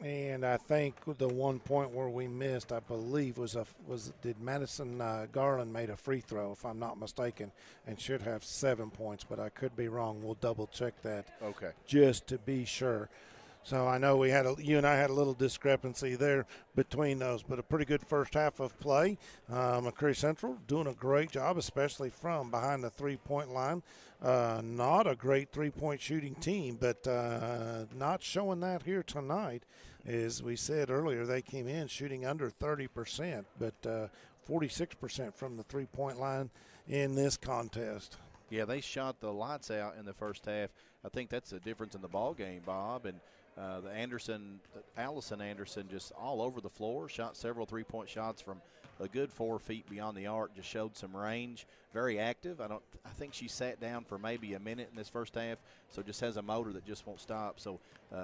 And I think the one point where we missed, I believe, did Madison Garland made a free throw, if I'm not mistaken, and should have 7 points, but I could be wrong. We'll double check that. Okay. Just to be sure. So I know you and I had a little discrepancy there between those, but a pretty good first half of play. McCreary Central doing a great job, especially from behind the three-point line. Not a great three-point shooting team, but not showing that here tonight. As we said earlier, they came in shooting under 30%, but 46% from the three-point line in this contest. Yeah, they shot the lights out in the first half. I think that's the difference in the ball game, Bob. And Allison Anderson, just all over the floor, shot several three-point shots from a good 4 feet beyond the arc, just showed some range. Very active. I think she sat down for maybe a minute in this first half, so just has a motor that just won't stop. So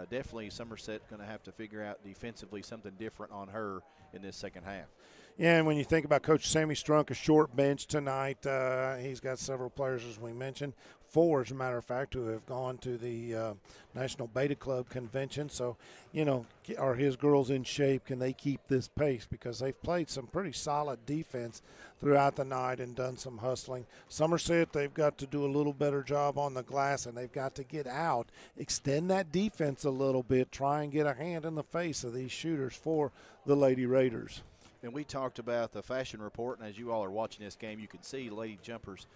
definitely Somerset going to have to figure out defensively something different on her in this second half. Yeah, and when you think about Coach Sammy Strunk, a short bench tonight, he's got several players, as we mentioned, 4, as a matter of fact, who have gone to the National Beta Club convention. So, are his girls in shape? Can they keep this pace? Because they've played some pretty solid defense throughout the night and done some hustling. Somerset, they've got to do a little better job on the glass, and they've got to get out, extend that defense a little bit, try and get a hand in the face of these shooters for the Lady Raiders. And we talked about the fashion report, and as you all are watching this game, you can see Lady Jumpers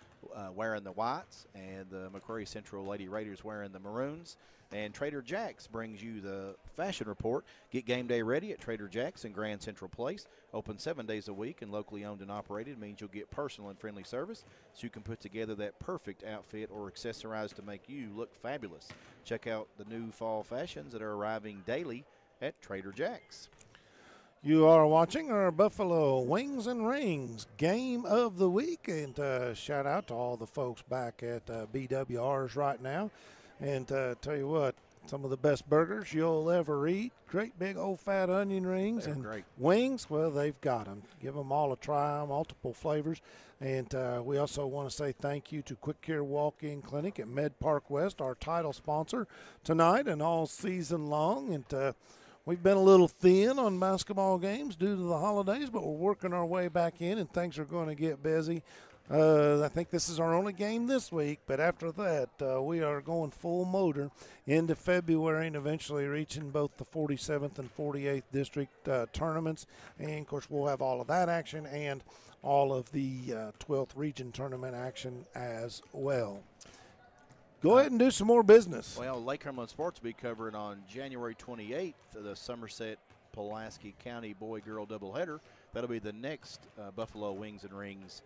wearing the whites and the McCreary Central Lady Raiders wearing the maroons. And Trader Jack's brings you the fashion report. Get game day ready at Trader Jack's in Grand Central Place. Open 7 days a week and locally owned and operated means you'll get personal and friendly service so you can put together that perfect outfit or accessorize to make you look fabulous. Check out the new fall fashions that are arriving daily at Trader Jack's. You are watching our Buffalo Wings and Rings Game of the Week, and shout out to all the folks back at BWR's right now. And tell you what, some of the best burgers you'll ever eat. Great big old fat onion rings. They're and great. Wings, well, they've got them. Give them all a try, multiple flavors. And we also want to say thank you to Quick Care Walk-In Clinic at Med Park West, our title sponsor tonight and all season long. And we've been a little thin on basketball games due to the holidays, but we're working our way back in, and things are going to get busy. I think this is our only game this week, but after that, we are going full motor into February and eventually reaching both the 47th and 48th district tournaments. And, of course, we'll have all of that action and all of the 12th region tournament action as well. Go ahead and do some more business. Well, Lake Cumberland Sports will be covering on January 28th the Somerset-Pulaski County boy-girl doubleheader. That'll be the next Buffalo Wings and Rings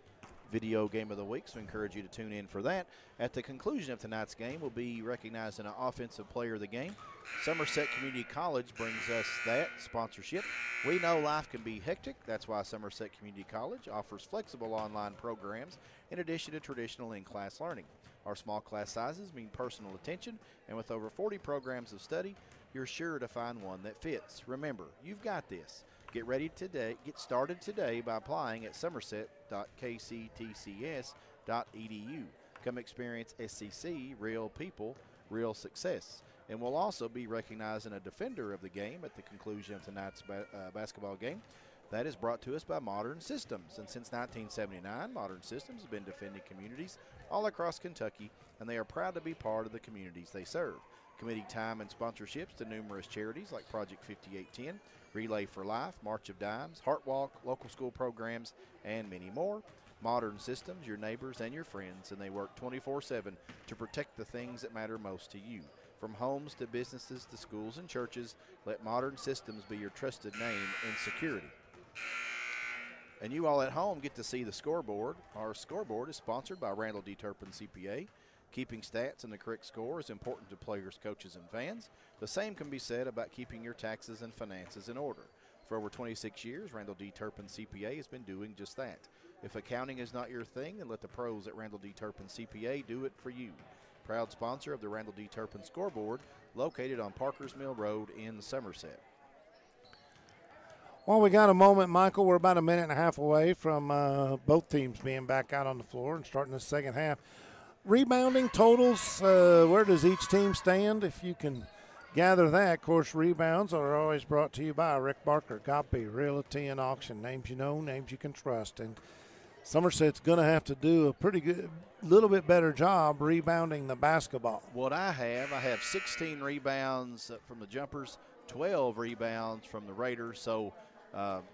video game of the week, so I encourage you to tune in for that. At the conclusion of tonight's game, we'll be recognizing an offensive player of the game. Somerset Community College brings us that sponsorship. We know life can be hectic. That's why Somerset Community College offers flexible online programs in addition to traditional in-class learning. Our small class sizes mean personal attention, and with over 40 programs of study, you're sure to find one that fits. Remember, you've got this. Get ready today. Get started today by applying at somerset.kctcs.edu. Come experience SCC, real people, real success. And we'll also be recognizing a defender of the game at the conclusion of tonight's basketball game. That is brought to us by Modern Systems. And since 1979, Modern Systems has been defending communities all across Kentucky, and they are proud to be part of the communities they serve. Committing time and sponsorships to numerous charities like Project 5810, Relay for Life, March of Dimes, Heart Walk, local school programs, and many more. Modern Systems, your neighbors and your friends, and they work 24/7 to protect the things that matter most to you. From homes to businesses to schools and churches, let Modern Systems be your trusted name in security. And you all at home get to see the scoreboard. Our scoreboard is sponsored by Randall D. Turpin CPA. Keeping stats and the correct score is important to players, coaches, and fans. The same can be said about keeping your taxes and finances in order. For over 26 years, Randall D. Turpin CPA has been doing just that. If accounting is not your thing, then let the pros at Randall D. Turpin CPA do it for you. Proud sponsor of the Randall D. Turpin scoreboard, located on Parkers Mill Road in Somerset. Well, we got a moment, Michael. We're about a minute and a half away from both teams being back out on the floor and starting the second half. Rebounding totals, where does each team stand? If you can gather that. Of course, rebounds are always brought to you by Rick Barker, Goppy Realty and Auction. Names you know, names you can trust. And Somerset's going to have to do a pretty good, little bit better job rebounding the basketball. What I have 16 rebounds from the jumpers, 12 rebounds from the Raiders. So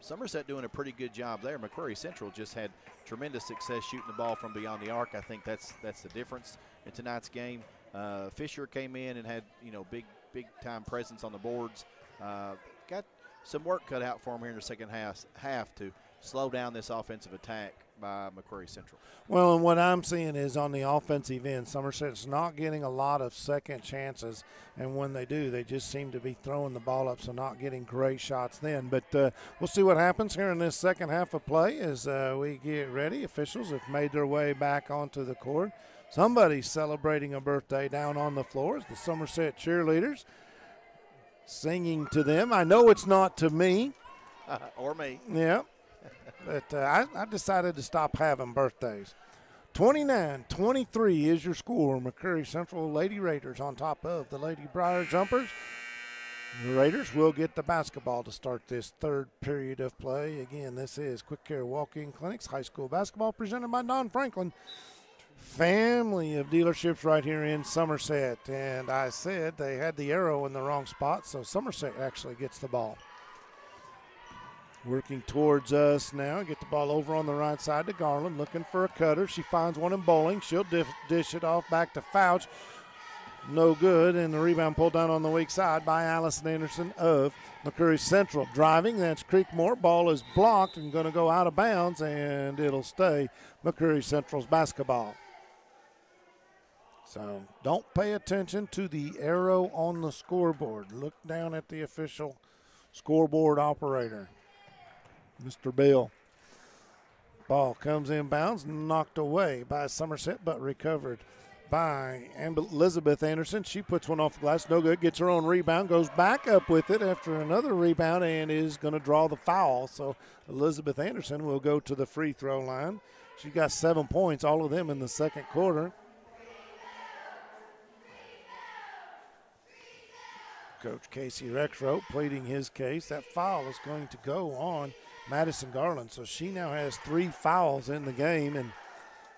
Somerset doing a pretty good job there. McCreary Central just had tremendous success shooting the ball from beyond the arc. I think that's the difference in tonight's game. Fisher came in and had big time presence on the boards. Got some work cut out for him here in the second half to slow down this offensive attack by McCreary Central. Well, and what I'm seeing is on the offensive end, Somerset's not getting a lot of second chances, and when they do, they just seem to be throwing the ball up, so not getting great shots then. But we'll see what happens here in this second half of play as we get ready. Officials have made their way back onto the court. Somebody's celebrating a birthday down on the floor. It's the Somerset cheerleaders singing to them. I know it's not to me. Or me. Yeah. But I decided to stop having birthdays. 29-23 is your score. McCreary Central Lady Raiders on top of the Lady Briar Jumpers. The Raiders will get the basketball to start this third period of play. Again, this is Quick Care Walk-In Clinics, high school basketball presented by Don Franklin. Family of dealerships right here in Somerset. And I said they had the arrow in the wrong spot, so Somerset actually gets the ball. Working towards us now. Get the ball over on the right side to Garland. Looking for a cutter. She finds one in bowling. She'll dish it off back to Fouch. No good. And the rebound pulled down on the weak side by Allison Anderson of McCreary Central. Driving. That's Creekmore. Ball is blocked and going to go out of bounds. And it'll stay McCreary Central's basketball. So don't pay attention to the arrow on the scoreboard. Look down at the official scoreboard operator, Mr. Bill. Ball comes inbounds, knocked away by Somerset, but recovered by Elizabeth Anderson. She puts one off the glass, no good, gets her own rebound, goes back up with it after another rebound and is going to draw the foul. So Elizabeth Anderson will go to the free throw line. She got 7 points, all of them in the second quarter. Coach Casey Rexroth pleading his case. That foul is going to go on Madison Garland. So she now has 3 fouls in the game, and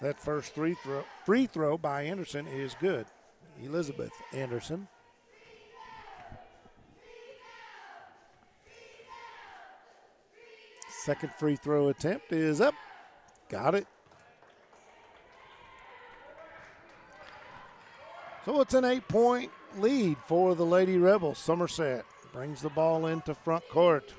that first free throw by Anderson is good. Elizabeth Anderson. Second free throw attempt is up. Got it. So it's an 8-point lead for the Lady Rebels. Somerset brings the ball into front court.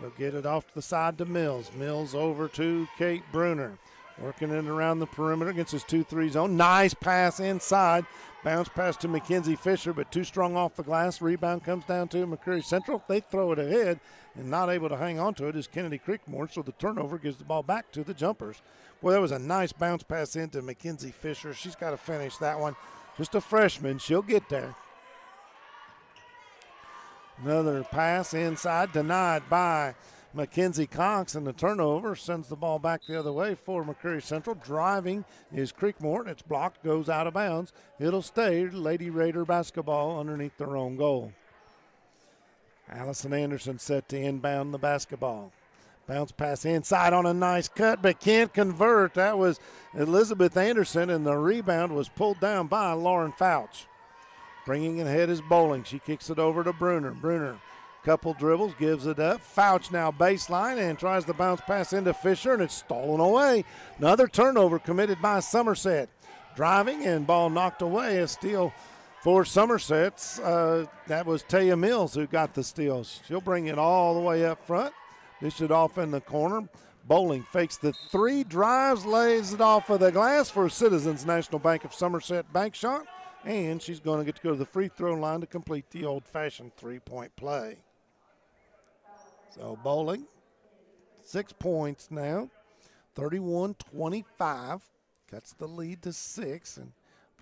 They'll get it off to the side to Mills. Mills over to Kate Bruner. Working it around the perimeter against his 2-3 zone. Nice pass inside. Bounce pass to Mackenzie Fisher, but too strong off the glass. Rebound comes down to McCreary Central. They throw it ahead, and not able to hang on to it is Kennedy Creekmore, so the turnover gives the ball back to the Jumpers. Boy, that was a nice bounce pass into Mackenzie Fisher. She's got to finish that one. Just a freshman. She'll get there. Another pass inside, denied by Mackenzie Cox, and the turnover sends the ball back the other way for McCreary Central. Driving is Creekmore, and it's blocked, goes out of bounds. It'll stay Lady Raider basketball underneath their own goal. Allison Anderson set to inbound the basketball. Bounce pass inside on a nice cut, but can't convert. That was Elizabeth Anderson, and the rebound was pulled down by Lauren Fouch. Bringing it ahead is Bowling. She kicks it over to Bruner. Bruner, couple dribbles, gives it up. Fouch now baseline and tries to bounce pass into Fisher, and it's stolen away. Another turnover committed by Somerset. Driving and ball knocked away. A steal for Somerset. That was Taya Mills who got the steal. She'll bring it all the way up front. Dish it off in the corner. Bowling fakes the 3, drives, lays it off of the glass for Citizens National Bank of Somerset bank shot. And she's going to get to go to the free throw line to complete the old-fashioned 3-point play. So Bowling, 6 points now, 31-25. Cuts the lead to 6. And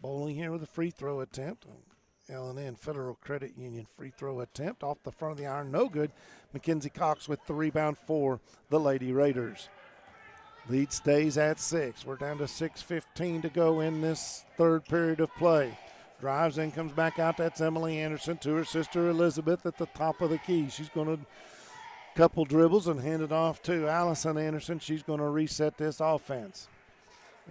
Bowling here with a free throw attempt. L&N Federal Credit Union free throw attempt off the front of the iron, no good. Mackenzie Cox with the rebound for the Lady Raiders. Lead stays at 6. We're down to 6:15 to go in this third period of play. Drives in, comes back out. That's Emily Anderson to her sister Elizabeth at the top of the key. She's going to couple dribbles and hand it off to Allison Anderson. She's going to reset this offense.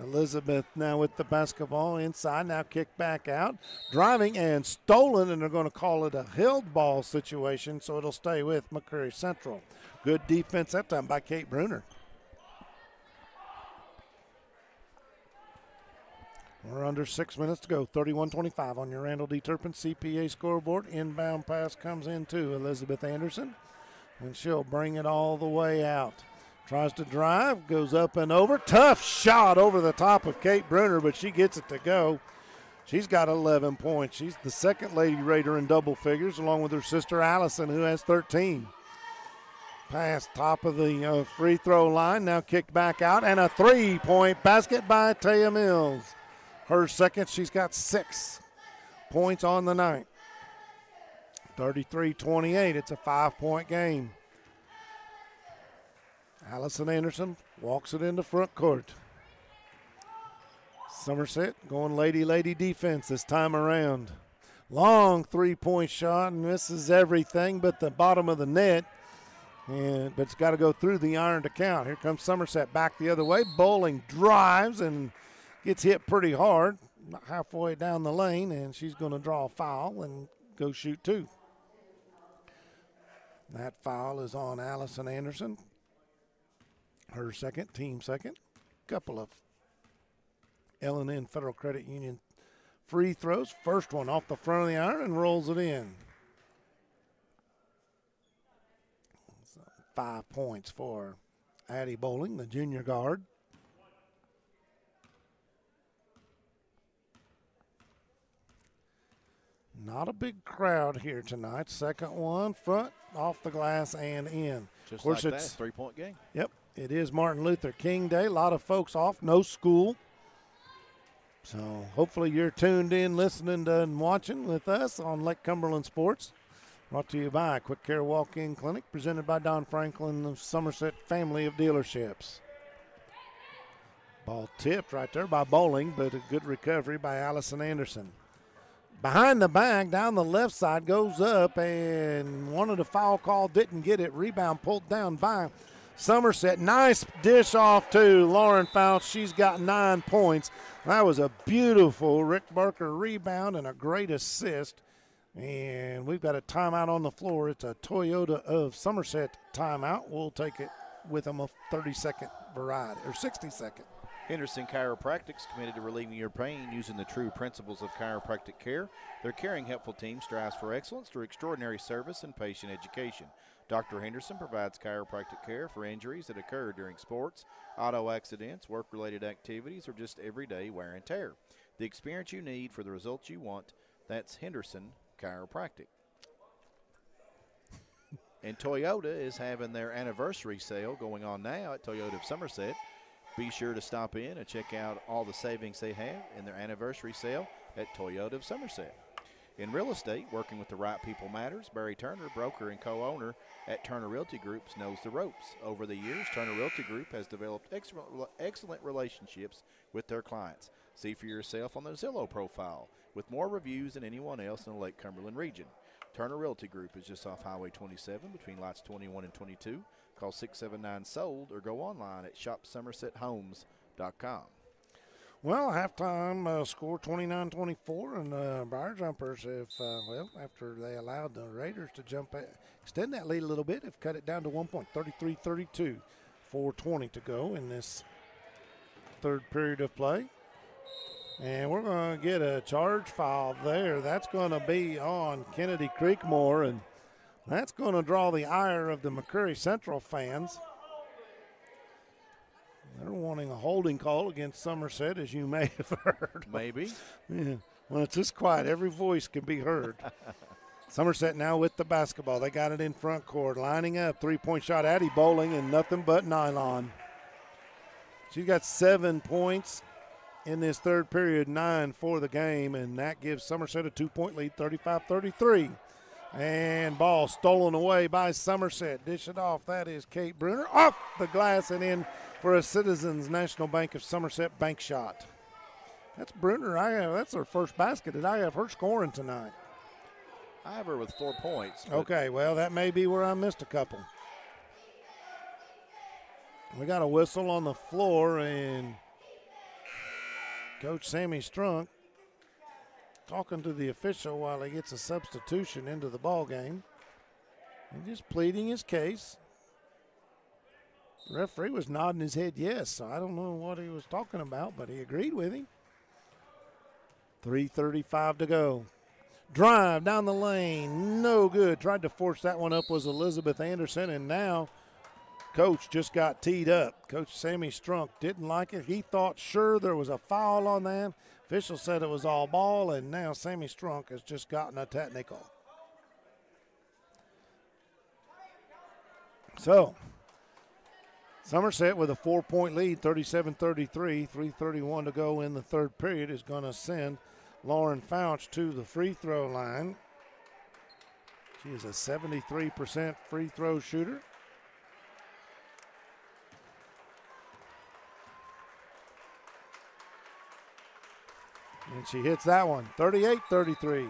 Elizabeth now with the basketball inside, now kicked back out. Driving and stolen, and they're going to call it a held ball situation, so it'll stay with McCreary Central. Good defense that time by Kate Bruner. We're under 6 minutes to go, 31-25 on your Randall D. Turpin CPA scoreboard. Inbound pass comes in to Elizabeth Anderson, and she'll bring it all the way out. Tries to drive, goes up and over. Tough shot over the top of Kate Bruner, but she gets it to go. She's got 11 points. She's the second Lady Raider in double figures, along with her sister Allison, who has 13. Pass top of the free throw line, now kicked back out, and a three-point basket by Taya Mills. Her second, she's got 6 points on the night. 33-28, it's a 5-point game. Allison Anderson walks it into front court. Somerset going lady defense this time around. Long three-point shot and misses everything but the bottom of the net. But it's got to go through the iron to count. Here comes Somerset back the other way. Bowling drives and gets hit pretty hard halfway down the lane, and she's going to draw a foul and go shoot 2. That foul is on Allison Anderson. Her second, team second. Couple of L&N Federal Credit Union free throws. First one off the front of the iron and rolls it in. So 5 points for Addie Bowling, the junior guard. Not a big crowd here tonight. Second one, front, off the glass, and in. Just of course, like it's that, 3-point game. Yep, it is Martin Luther King Day. A lot of folks off, no school. So hopefully you're tuned in, listening to and watching with us on Lake Cumberland Sports. Brought to you by Quick Care Walk-In Clinic, presented by Don Franklin of Somerset Family of Dealerships. Ball tipped right there by Bowling, but a good recovery by Allison Anderson. Behind the back, down the left side, goes up, and wanted a foul call, didn't get it. Rebound pulled down by Somerset. Nice dish off to Lauren Fouts. She's got 9 points. That was a beautiful Rick Barker rebound and a great assist. And we've got a timeout on the floor. It's a Toyota of Somerset timeout. We'll take it with them a 30-second variety, or 60-second. Henderson Chiropractic's committed to relieving your pain using the true principles of chiropractic care. Their caring, helpful team strives for excellence through extraordinary service and patient education. Dr. Henderson provides chiropractic care for injuries that occur during sports, auto accidents, work-related activities, or just everyday wear and tear. The experience you need for the results you want, that's Henderson Chiropractic. And Toyota is having their anniversary sale going on now at Toyota of Somerset. Be sure to stop in and check out all the savings they have in their anniversary sale at Toyota of Somerset. In real estate, working with the right people matters. Barry Turner, broker and co-owner at Turner Realty Group, knows the ropes. Over the years, Turner Realty Group has developed excellent relationships with their clients. See for yourself on the Zillow profile, with more reviews than anyone else in the Lake Cumberland region. Turner Realty Group is just off Highway 27 between lots 21 and 22. Call 679-SOLD or go online at shopsomersethomes.com. Well, halftime score 29-24, and Briar Jumpers have, after they allowed the Raiders to extend that lead a little bit, have cut it down to 1 point, 33-32, 4:20 to go in this third period of play. And we're going to get a charge foul there. That's going to be on Kennedy Creekmore, and that's going to draw the ire of the McCreary Central fans. They're wanting a holding call against Somerset, as you may have heard. Maybe. Yeah. When it's this quiet, every voice can be heard. Somerset now with the basketball. They got it in front court, lining up. Three-point shot, Addie Bowling, and nothing but nylon. She's got 7 points in this third period, 9 for the game, and that gives Somerset a 2-point lead, 35-33. And ball stolen away by Somerset. Dish it off. That is Kate Bruner. Off the glass and in for a Citizens National Bank of Somerset bank shot. That's Bruner. That's her first basket, and I have her scoring tonight. I have her with 4 points. Okay, well, that may be where I missed a couple. We got a whistle on the floor, and Coach Sammy Strunk talking to the official while he gets a substitution into the ball game and just pleading his case. The referee was nodding his head yes, so I don't know what he was talking about, but he agreed with him. 3:35 to go. Drive down the lane, no good. Tried to force that one up was Elizabeth Anderson, and now Coach just got teed up. Coach Sammy Strunk didn't like it. He thought sure there was a foul on that. Official said it was all ball, and now Sammy Strunk has just gotten a technical. So, Somerset with a 4-point lead, 37-33, 3:31 to go in the third period, is going to send Lauren Fouch to the free throw line. She is a 73% free throw shooter. And she hits that one, 38-33.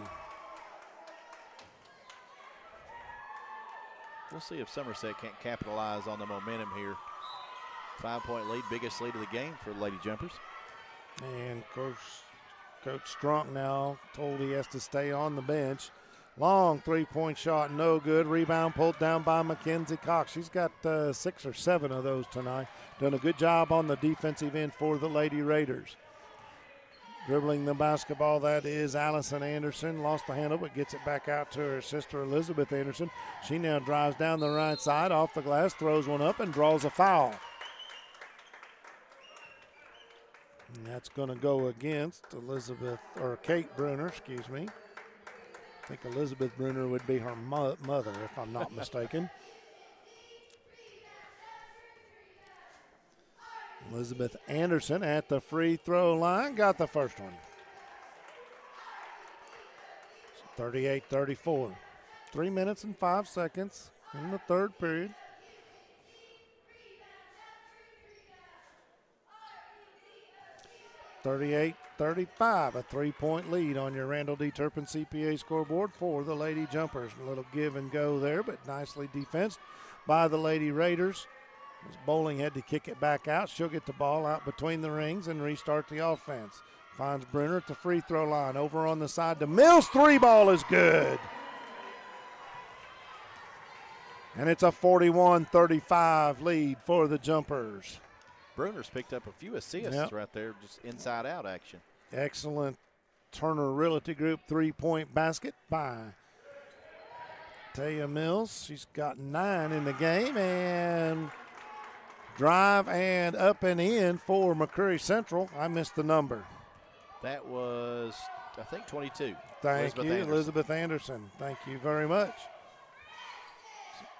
We'll see if Somerset can't capitalize on the momentum here. 5-point lead, biggest lead of the game for the Lady Jumpers. And Coach Strunk now told he has to stay on the bench. Long three-point shot, no good. Rebound pulled down by Mackenzie Cox. She's got 6 or 7 of those tonight. Done a good job on the defensive end for the Lady Raiders. Dribbling the basketball, that is Allison Anderson. Lost the handle, but gets it back out to her sister Elizabeth Anderson. She now drives down the right side, off the glass, throws one up, and draws a foul. And that's going to go against Kate Bruner, excuse me. I think Elizabeth Bruner would be her mother, if I'm not mistaken. Elizabeth Anderson at the free throw line, got the first one. 38-34. 3 minutes and 5 seconds in the third period. $38-35, a 3-point lead on your Randall D. Turpin CPA scoreboard for the Lady Jumpers. A little give and go there, but nicely defensed by the Lady Raiders. As Bowling had to kick it back out. She'll get the ball out between the rings and restart the offense. Finds Bruner at the free throw line. Over on the side to Mills. 3 ball is good. And it's a 41-35 lead for the Jumpers. Bruner's picked up a few assists right there, just inside-out action. Excellent Turner Realty Group 3-point basket by Taya Mills. She's got 9 in the game, and drive and up and in for McCreary Central. I missed the number. That was, I think, 22. Thank you, Elizabeth Anderson. Thank you very much.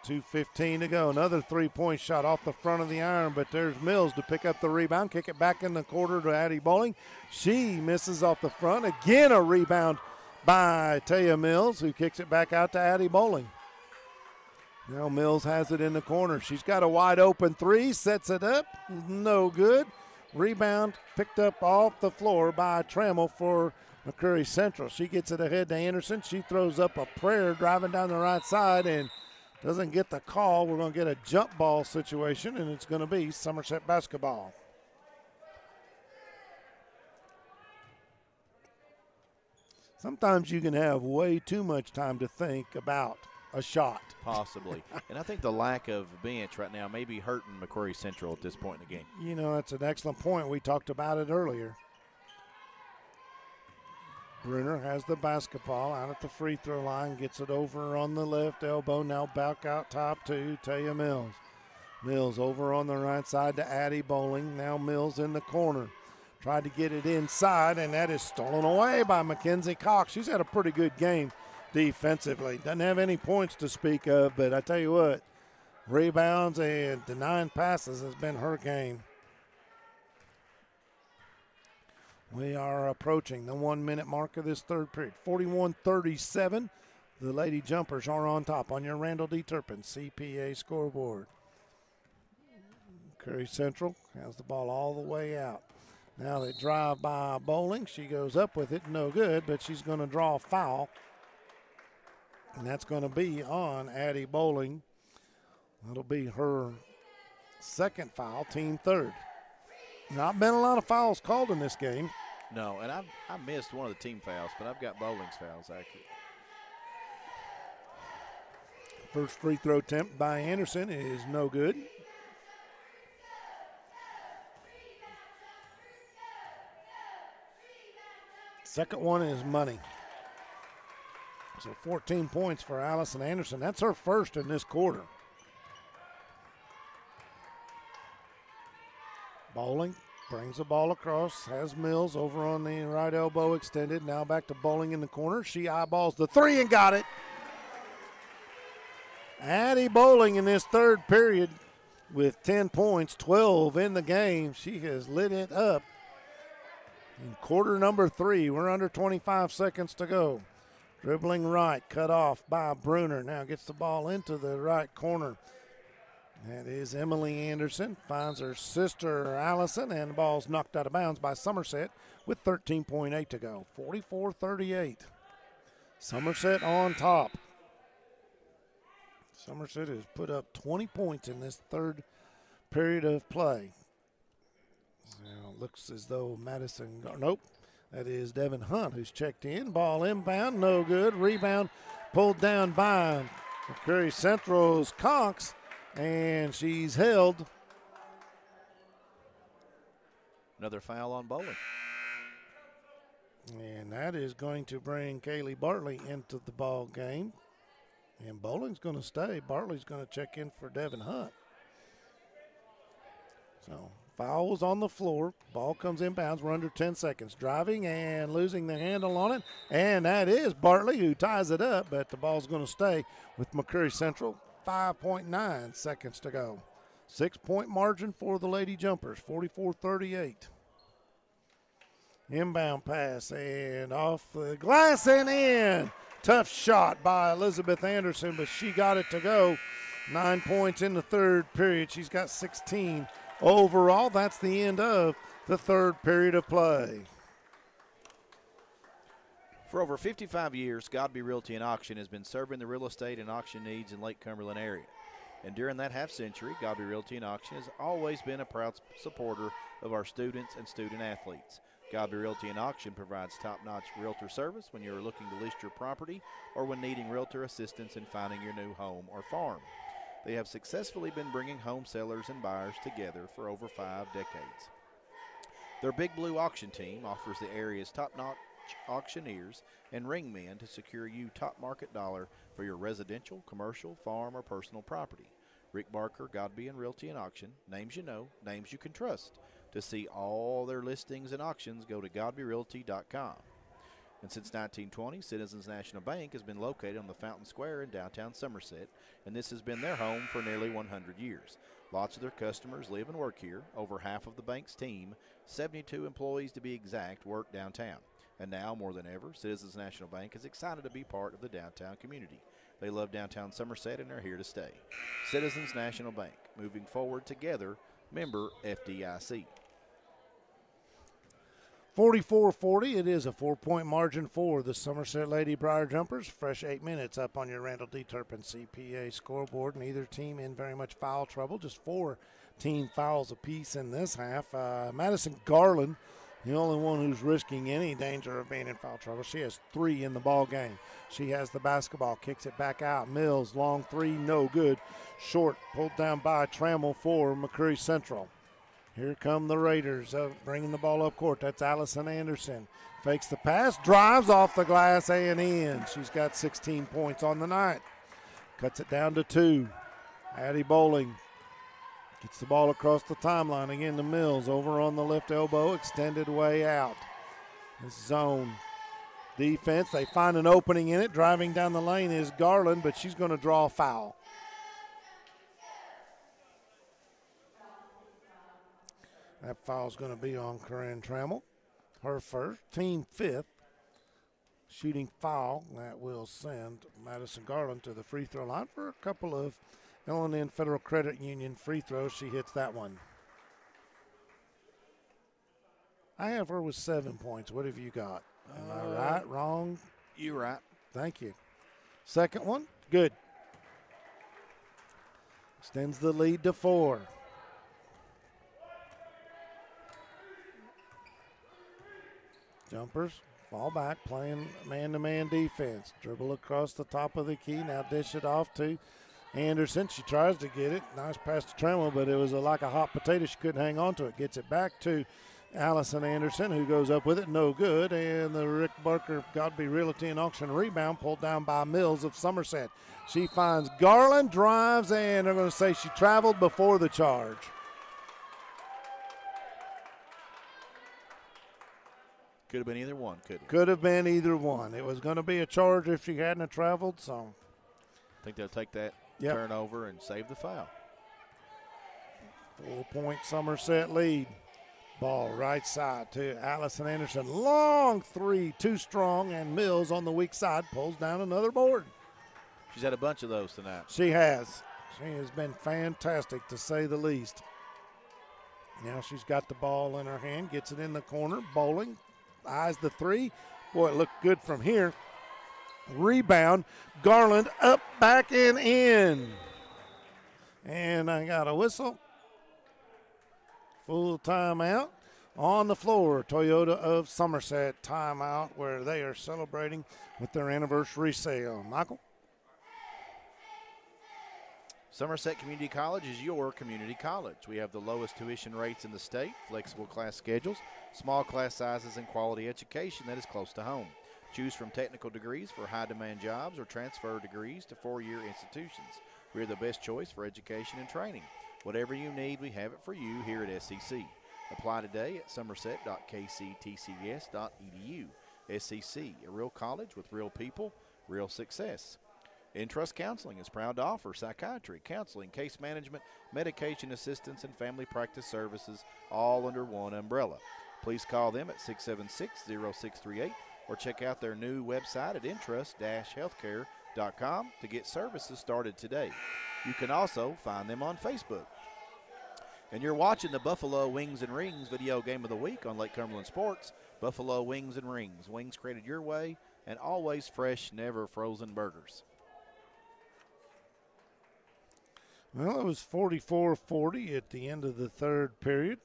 2:15 to go. Another 3-point shot off the front of the iron, but there's Mills to pick up the rebound, kick it back in the quarter to Addie Bowling. She misses off the front. Again, a rebound by Taya Mills, who kicks it back out to Addie Bowling. Now Mills has it in the corner. She's got a wide open 3, sets it up, no good. Rebound picked up off the floor by Trammell for McCreary Central. She gets it ahead to Anderson. She throws up a prayer driving down the right side and doesn't get the call. We're going to get a jump ball situation, and it's going to be Somerset basketball. Sometimes you can have way too much time to think about a shot. Possibly. And I think the lack of bench right now may be hurting McCreary Central at this point in the game. You know, that's an excellent point. We talked about it earlier. Bruner has the basketball out at the free throw line, gets it over on the left elbow, now back out top to Taya Mills. Mills over on the right side to Addie Bowling. Now Mills in the corner. Tried to get it inside, and that is stolen away by Mackenzie Cox. She's had a pretty good game defensively. Doesn't have any points to speak of, but I tell you what, rebounds and denying passes has been her game. We are approaching the 1 minute mark of this third period. 41-37. The Lady Jumpers are on top on your Randall D. Turpin CPA scoreboard. Curry Central has the ball all the way out. Now they drive by Bowling. She goes up with it, no good, but she's going to draw a foul. And that's going to be on Addie Bowling. That'll be her second foul, team third. Not been a lot of fouls called in this game. No, and I missed one of the team fouls, but I've got Bowling's fouls accurate. First free throw attempt by Anderson is no good. Second one is money. So 14 points for Allison Anderson. That's her first in this quarter. Bowling brings the ball across, has Mills over on the right elbow extended. Now back to Bowling in the corner. She eyeballs the three and got it. Addie Bowling in this third period with 10 points, 12 in the game. She has lit it up. In quarter number 3, we're under 25 seconds to go. Dribbling right, cut off by Bruner. Now gets the ball into the right corner. That is Emily Anderson. Finds her sister Allison, and the ball's knocked out of bounds by Somerset with 13.8 to go. 44-38. Somerset on top. Somerset has put up 20 points in this third period of play. Now looks as though nope, that is Devin Hunt who's checked in. Ball inbound, no good. Rebound pulled down by McCreary Central's Cox, and she's held. Another foul on Bowling. And that is going to bring Kaylee Bartley into the ball game. And Bowling's going to stay. Bartley's going to check in for Devin Hunt. So foul was on the floor. Ball comes inbounds. We're under 10 seconds. Driving and losing the handle on it. And that is Bartley who ties it up, but the ball's going to stay with McCreary Central. 5.9 seconds to go. 6-point margin for the Lady Jumpers. 44-38. Inbound pass and off the glass and in. Tough shot by Elizabeth Anderson, but she got it to go. 9 points in the third period. She's got 16 overall. That's the end of the third period of play. For over 55 years, Godby Realty and Auction has been serving the real estate and auction needs in Lake Cumberland area. And during that half century, Godby Realty and Auction has always been a proud supporter of our students and student athletes. Godby Realty and Auction provides top-notch realtor service when you're looking to list your property or when needing realtor assistance in finding your new home or farm. They have successfully been bringing home sellers and buyers together for over 5 decades. Their Big Blue auction team offers the area's top-notch auctioneers and ringmen to secure you top market dollar for your residential, commercial, farm, or personal property. Rick Barker, Godby and Realty and Auction, names you know, names you can trust. To see all their listings and auctions, go to godbyrealty.com. And since 1920, Citizens National Bank has been located on the Fountain Square in downtown Somerset, and this has been their home for nearly 100 years. Lots of their customers live and work here. Over half of the bank's team, 72 employees to be exact, work downtown. And now, more than ever, Citizens National Bank is excited to be part of the downtown community. They love downtown Somerset and are here to stay. Citizens National Bank, moving forward together, member FDIC. 44-40. It is a 4-point margin for the Somerset Lady Briar Jumpers. Fresh 8 minutes up on your Randall D. Turpin CPA scoreboard. Neither team in very much foul trouble. Just 4 team fouls apiece in this half. Madison Garland, the only one who's risking any danger of being in foul trouble. She has 3 in the ball game. She has the basketball, kicks it back out. Mills, long 3, no good. Short, pulled down by Trammell for McCreary Central. Here come the Raiders bringing the ball up court. That's Allison Anderson. Fakes the pass, drives off the glass and in. She's got 16 points on the night. Cuts it down to 2. Addie Bowling gets the ball across the timeline. Again to Mills over on the left elbow, extended way out. This zone defense, they find an opening in it. Driving down the lane is Garland, but she's going to draw a foul. That foul's going to be on Corinne Trammell. her first, team fifth. Shooting foul that will send Madison Garland to the free throw line for a couple of L&N Federal Credit Union free throws. She hits that one. I have her with 7 points. What have you got? Am I right, wrong? You're right. Thank you. Second one, good. Extends the lead to 4. Jumpers. Fall back, playing man-to-man defense. Dribble across the top of the key. Now dish it off to Anderson. She tries to get it. Nice pass to Tremble, but it was like a hot potato. She couldn't hang on to it. Gets it back to Allison Anderson, who goes up with it. No good. And the Rick Barker Godby Realty and Auction rebound pulled down by Mills of Somerset. She finds Garland, drives, and they're going to say she traveled before the charge. Could have been either one, couldn't it? Could have been either one. It was going to be a charge if she hadn't have traveled, so. I think they'll take that turnover and save the foul. 4-point Somerset lead. Ball right side to Allison Anderson. Long three, too strong, and Mills on the weak side pulls down another board. She's had a bunch of those tonight. She has. She has been fantastic, to say the least. Now she's got the ball in her hand, gets it in the corner, bowling. Eyes the three. Boy, it looked good from here. Rebound. Garland up, back, and in. And I got a whistle. Full timeout on the floor. Toyota of Somerset timeout, where they are celebrating with their anniversary sale. Michael? Somerset Community College is your community college. We have the lowest tuition rates in the state, flexible class schedules, small class sizes, and quality education that is close to home. Choose from technical degrees for high-demand jobs or transfer degrees to four-year institutions. We're the best choice for education and training. Whatever you need, we have it for you here at SCC. Apply today at somerset.kctcs.edu. SCC, a real college with real people, real success. Entrust Counseling is proud to offer psychiatry, counseling, case management, medication assistance, and family practice services all under one umbrella. Please call them at 676-0638 or check out their new website at entrust-healthcare.com to get services started today. You can also find them on Facebook. And you're watching the Buffalo Wings and Rings video game of the week on Lake Cumberland Sports. Buffalo Wings and Rings. Wings created your way, and always fresh, never frozen burgers. Well, it was 44-40 at the end of the third period.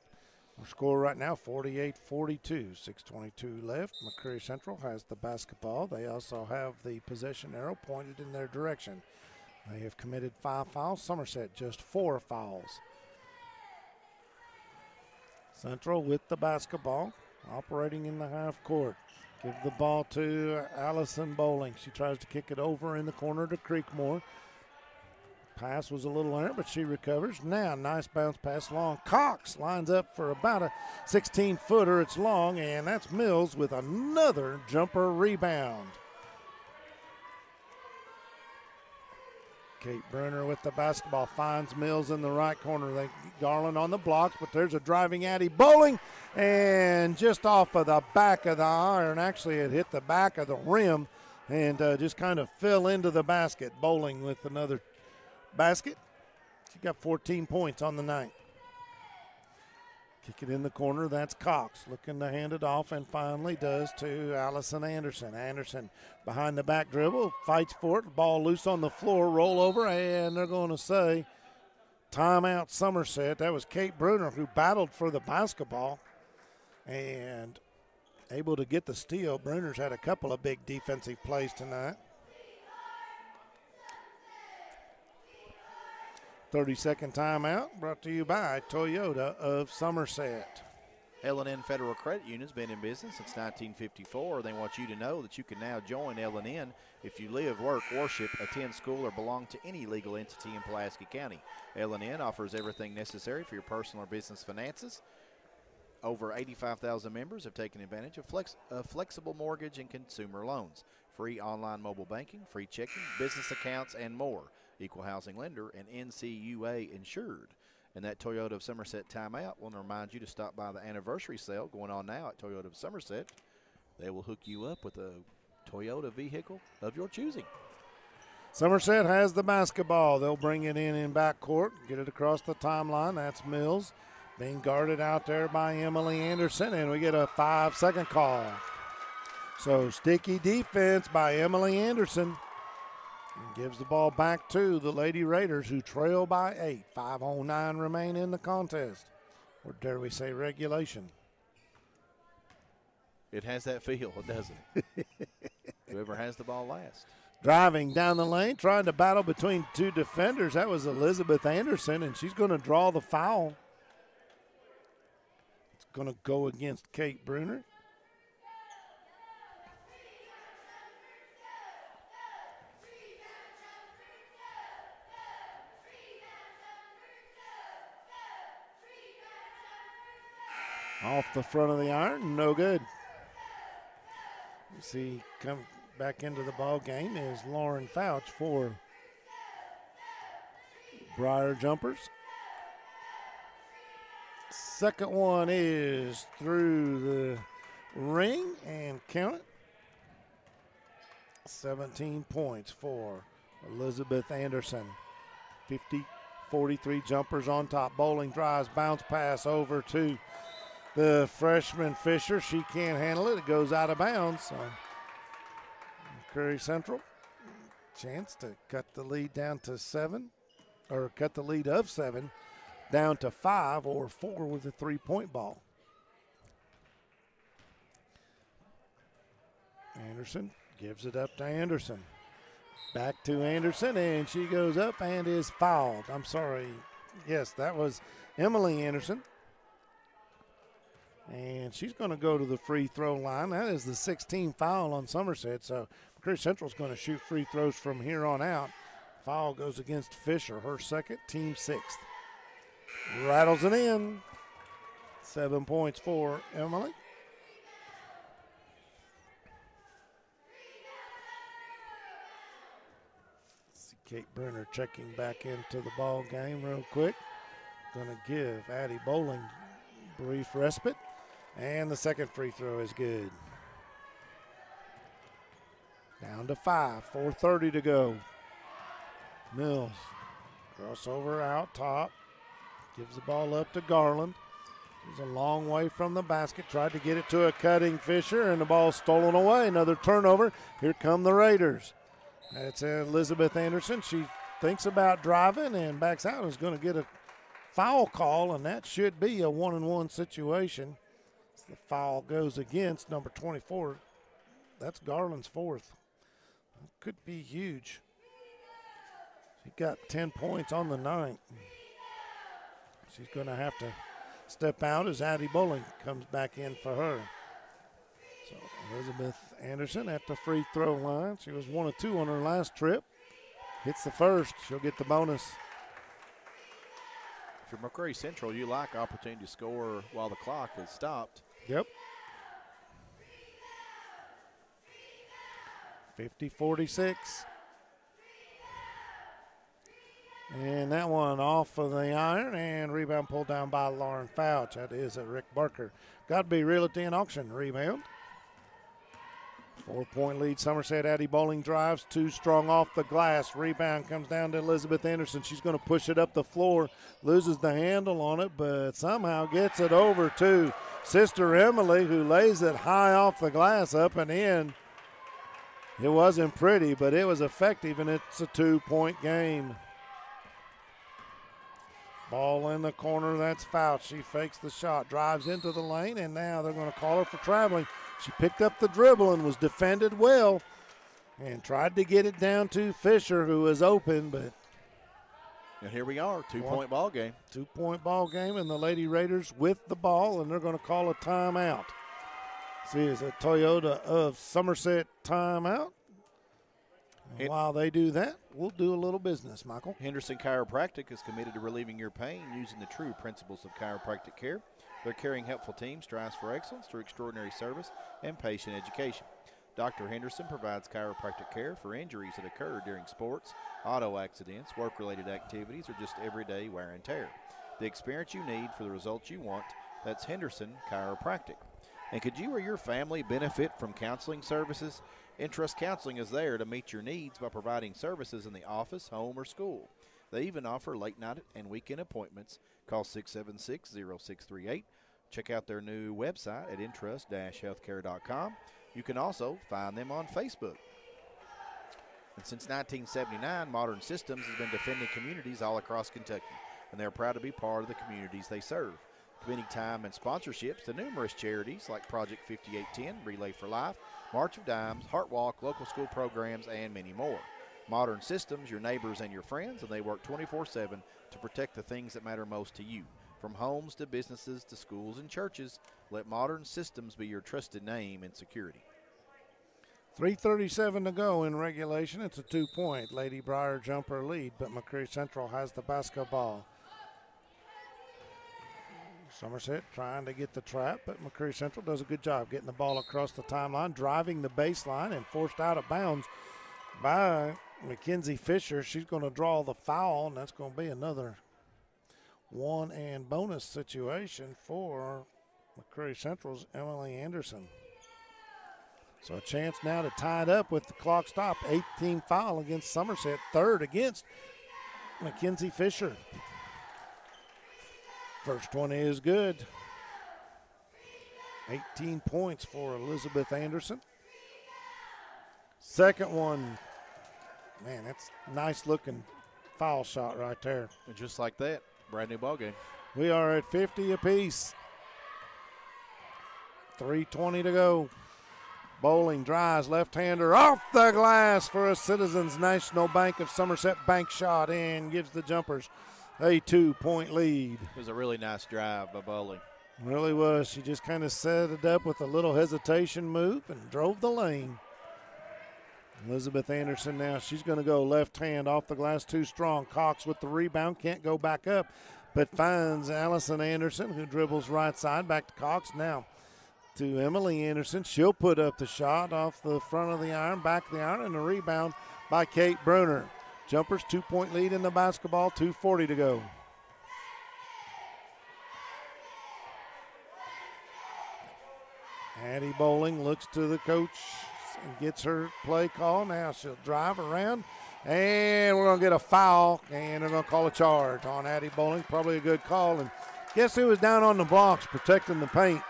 Our score right now, 48-42, 6:22 left. McCreary Central has the basketball. They also have the possession arrow pointed in their direction. They have committed 5 fouls. Somerset just 4 fouls. Central with the basketball, operating in the half court. Give the ball to Allison Bowling. She tries to kick it over in the corner to Creekmore. Pass was a little errant, but she recovers. Now, nice bounce pass long. Cox lines up for about a 16-footer. It's long, and that's Mills with another jumper rebound. Kate Bruner with the basketball finds Mills in the right corner. Garland on the blocks, but there's a driving Addie Bowling, and just off of the back of the iron. Actually, it hit the back of the rim and just kind of fell into the basket. Bowling with another basket. She got 14 points on the night. Kick it in the corner. That's Cox looking to hand it off, and finally does to Allison Anderson. Anderson behind the back dribble, fights for it. Ball loose on the floor, roll over, and they're going to say timeout Somerset. That was Kate Bruner who battled for the basketball and able to get the steal. Bruner's had a couple of big defensive plays tonight. 30-second timeout brought to you by Toyota of Somerset. L&N Federal Credit Union's been in business since 1954. They want you to know that you can now join L&N if you live, work, worship, attend school, or belong to any legal entity in Pulaski County. L&N offers everything necessary for your personal or business finances. Over 85,000 members have taken advantage of flexible mortgage and consumer loans, free online mobile banking, free checking, business accounts, and more. Equal housing lender and NCUA insured. And that Toyota of Somerset timeout will remind you to stop by the anniversary sale going on now at Toyota of Somerset. They will hook you up with a Toyota vehicle of your choosing. Somerset has the basketball. They'll bring it in backcourt, get it across the timeline. That's Mills being guarded out there by Emily Anderson, and we get a 5-second call. So sticky defense by Emily Anderson. And gives the ball back to the Lady Raiders, who trail by 8. 5:09 remain in the contest. Or dare we say regulation? It has that feel, doesn't it? Whoever has the ball last. Driving down the lane, trying to battle between two defenders. That was Elizabeth Anderson, and she's going to draw the foul. It's going to go against Kate Bruner. Off the front of the iron, no good. You see, come back into the ball game is Lauren Fouch for Briar Jumpers. Second one is through the ring and count it. 17 points for Elizabeth Anderson. 50-43 Jumpers on top. Bowling drives, bounce pass over to the freshman Fisher. She can't handle it. It goes out of bounds. So McCreary Central, chance to cut the lead down to 7, or cut the lead of 7 down to 5 or 4 with a 3-point ball. Anderson gives it up to Anderson. Back to Anderson, and she goes up and is fouled. I'm sorry. Yes, that was Emily Anderson. And she's going to go to the free throw line. That is the 16th foul on Somerset. So McCreary Central's going to shoot free throws from here on out. Foul goes against Fisher, her second, team 6th. Rattles it in. 7 points for Emily. See Kate Brenner checking back into the ball game real quick. Going to give Addie Bowling brief respite. And the second free throw is good. Down to 5, 4:30 to go. Mills, crossover out top. Gives the ball up to Garland. He's a long way from the basket. Tried to get it to a cutting Fisher, and the ball stolen away. Another turnover. Here come the Raiders. That's Elizabeth Anderson. She thinks about driving and backs out. Is going to get a foul call, and that should be a 1-and-1 situation. The foul goes against number 24. That's Garland's 4th. Could be huge. She got 10 points on the night. She's going to have to step out as Addie Bowling comes back in for her. So Elizabeth Anderson at the free throw line. She was 1 of 2 on her last trip. Hits the first. She'll get the bonus. For McCreary Central, you like opportunity to score while the clock is stopped. Yep. 50-46. And that one off of the iron, and rebound pulled down by Lauren Fouch. That is a Rick Barker. Godby Realty and Auction rebound. 4-point lead. Somerset. Addie Bowling drives too strong off the glass. Rebound comes down to Elizabeth Anderson. She's going to push it up the floor. Loses the handle on it, but somehow gets it over to Sister Emily, who lays it high off the glass, up and in. It wasn't pretty, but it was effective, and it's a 2-point game. Ball in the corner. That's Fouch. She fakes the shot, drives into the lane, and now they're going to call her for traveling. She picked up the dribble and was defended well and tried to get it down to Fisher, who was open, but. And here we are, 2-point ball game. 2-point ball game, and the Lady Raiders with the ball, and they're going to call a timeout. See, it's a Toyota of Somerset timeout. And while they do that, we'll do a little business, Michael. Henderson Chiropractic is committed to relieving your pain using the true principles of chiropractic care. Their caring, helpful team strives for excellence through extraordinary service and patient education. Dr. Henderson provides chiropractic care for injuries that occur during sports, auto accidents, work-related activities, or just everyday wear and tear. the experience you need for the results you want. That's Henderson Chiropractic. And could you or your family benefit from counseling services? Entrust Counseling is there to meet your needs by providing services in the office, home, or school. They even offer late night and weekend appointments. Call 676-0638. Check out their new website at entrust-healthcare.com. You can also find them on Facebook. And since 1979, Modern Systems has been defending communities all across Kentucky, and they're proud to be part of the communities they serve. Committing time and sponsorships to numerous charities like Project 5810, Relay for Life, March of Dimes, Heart Walk, local school programs, and many more. Modern Systems, your neighbors and your friends, and they work 24/7 to protect the things that matter most to you. From homes to businesses to schools and churches, let Modern Systems be your trusted name in security. 3:37 to go in regulation. It's a 2-point Lady Briar jumper lead, but McCreary Central has the basketball. Somerset trying to get the trap, but McCreary Central does a good job getting the ball across the timeline, driving the baseline, and forced out of bounds by Mackenzie Fisher. She's going to draw the foul, and that's going to be another one and bonus situation for McCreary Central's Emily Anderson. So a chance now to tie it up with the clock stop. 18 foul against Somerset, third against Mackenzie Fisher. First one is good. 18 points for Elizabeth Anderson. Second one, man, that's a nice looking foul shot right there. And just like that, brand new ball game. We are at 50 apiece. 3:20 to go. Bowling drives, left-hander off the glass for a Citizens National Bank of Somerset bank shot and gives the Jumpers a 2-point lead. It was a really nice drive by Bowling. Really was. She just kind of set it up with a little hesitation move and drove the lane. Elizabeth Anderson now, she's going to go left hand off the glass, too strong. Cox with the rebound, can't go back up, but finds Allison Anderson, who dribbles right side, back to Cox now. To Emily Anderson. She'll put up the shot off the front of the iron, back of the iron, and a rebound by Kate Bruner. Jumpers 2-point lead in the basketball, 2:40 to go. Addie Bowling looks to the coach and gets her play call. Now she'll drive around, and we're going to get a foul, and they're going to call a charge on Addie Bowling. Probably a good call. And guess who was down on the blocks protecting the paint?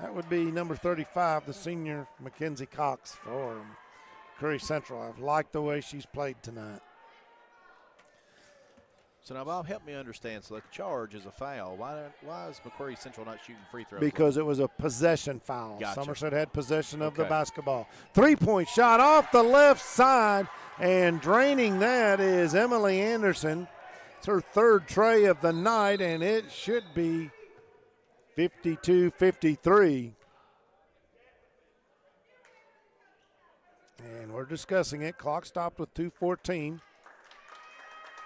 That would be number 35, the senior Mackenzie Cox for Curry Central. I've liked the way she's played tonight. So now, Bob, help me understand. So the charge is a foul. Why is McCreary Central not shooting free throws? Because it was a possession foul. Gotcha. Somerset had possession of the basketball. 3-point shot off the left side, and draining that is Emily Anderson. It's her third tray of the night, and it should be 52-53. And we're discussing it. Clock stopped with 2:14.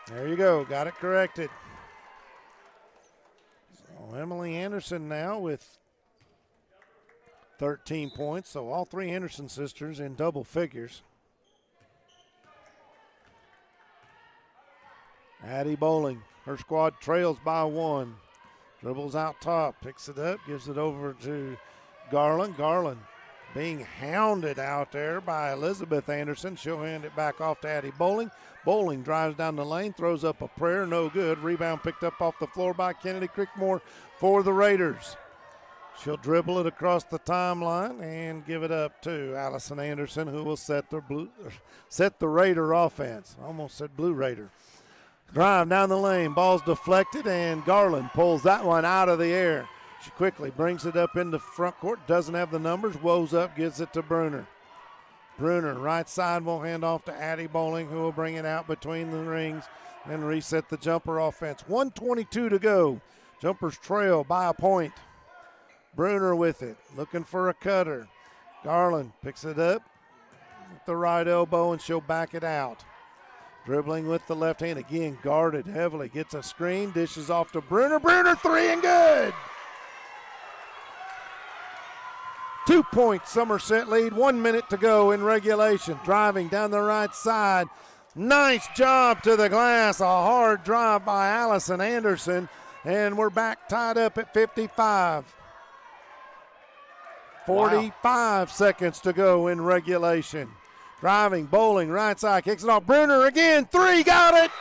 There you go. Got it corrected. So Emily Anderson now with 13 points. So all three Anderson sisters in double figures. Addie Bowling. Her squad trails by 1. Dribbles out top, picks it up, gives it over to Garland. Garland being hounded out there by Elizabeth Anderson. She'll hand it back off to Addie Bowling. Bowling drives down the lane, throws up a prayer, no good. Rebound picked up off the floor by Kennedy Creekmore for the Raiders. She'll dribble it across the timeline and give it up to Allison Anderson, who will set the Raider offense. Almost said Blue Raider. Drive down the lane, ball's deflected, and Garland pulls that one out of the air. She quickly brings it up into front court, doesn't have the numbers, woes up, gives it to Bruner. Bruner, right side, will hand off to Addie Bowling, who will bring it out between the rings and reset the jumper offense. 1:22 to go. Jumpers trail by a point. Bruner with it, looking for a cutter. Garland picks it up with the right elbow, and she'll back it out. Dribbling with the left hand, again guarded heavily, gets a screen, dishes off to Bruner. Bruner, 3 and good! 2-point Somerset lead, 1 minute to go in regulation. Driving down the right side, Nice job to the glass. A hard drive by Allison Anderson. And we're back tied up at 55. 45 seconds to go in regulation. Driving, bowling, right side, kicks it off. Bruner again, 3, got it.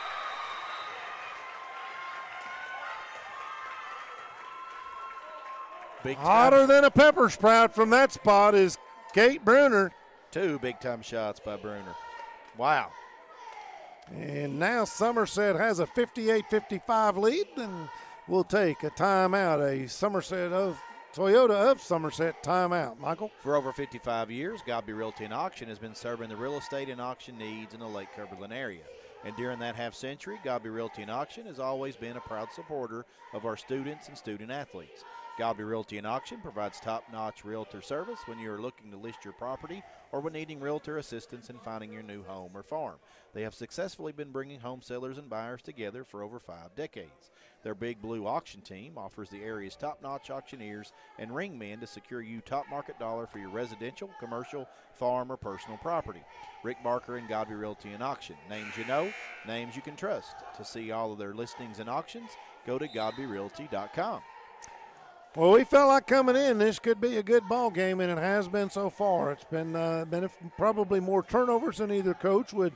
Hotter than a pepper sprout from that spot is Kate Bruner. 2 big-time shots by Bruner. Wow. And now Somerset has a 58-55 lead, and we'll take a timeout, a Toyota of Somerset timeout. Michael? For over 55 years, Godby Realty and Auction has been serving the real estate and auction needs in the Lake Cumberland area. And during that half-century, Godby Realty and Auction has always been a proud supporter of our students and student athletes. Godby Realty and Auction provides top-notch realtor service when you are looking to list your property or when needing realtor assistance in finding your new home or farm. They have successfully been bringing home sellers and buyers together for over 5 decades. Their Big Blue auction team offers the area's top-notch auctioneers and ringmen to secure you top market dollar for your residential, commercial, farm, or personal property. Rick Barker and Godby Realty and Auction. Names you know, names you can trust. To see all of their listings and auctions, go to godbyrealty.com. Well, we felt like coming in, this could be a good ball game, and it has been so far. It's been probably more turnovers than either coach would,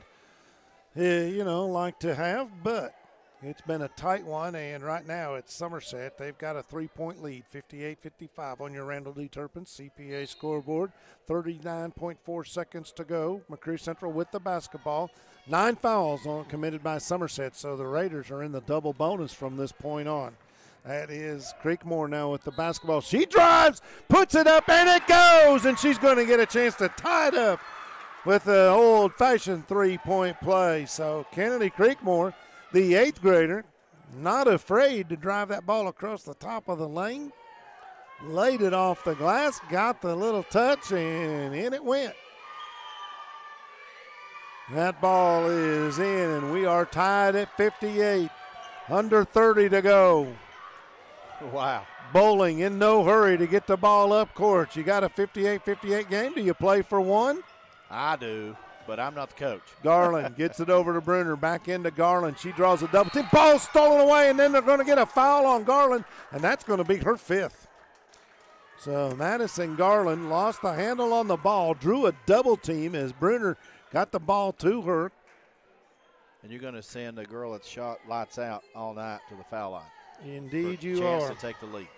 like to have, but it's been a tight one, and right now it's Somerset. They've got a 3-point lead, 58-55 on your Randall D. Turpin CPA scoreboard. 39.4 seconds to go. McCreary Central with the basketball. 9 fouls committed by Somerset, so the Raiders are in the double bonus from this point on. That is Creekmore now with the basketball. She drives, puts it up, and it goes, and she's going to get a chance to tie it up with an old-fashioned 3-point play. So Kennedy Creekmore, the 8th grader, not afraid to drive that ball across the top of the lane. Laid it off the glass, got the little touch, and in it went. That ball is in, and we are tied at 58. Under 30 to go. Wow. Bowling in no hurry to get the ball up court. You got a 58-58 game. Do you play for one? I do, but I'm not the coach. Garland gets it over to Bruner. Back into Garland. She draws a double team. Ball stolen away, and then they're going to get a foul on Garland, and that's going to be her 5th. So Madison Garland lost the handle on the ball, drew a double team as Bruner got the ball to her. And you're going to send a girl that's shot lights out all night to the foul line. Indeed you chance are. To take the lead.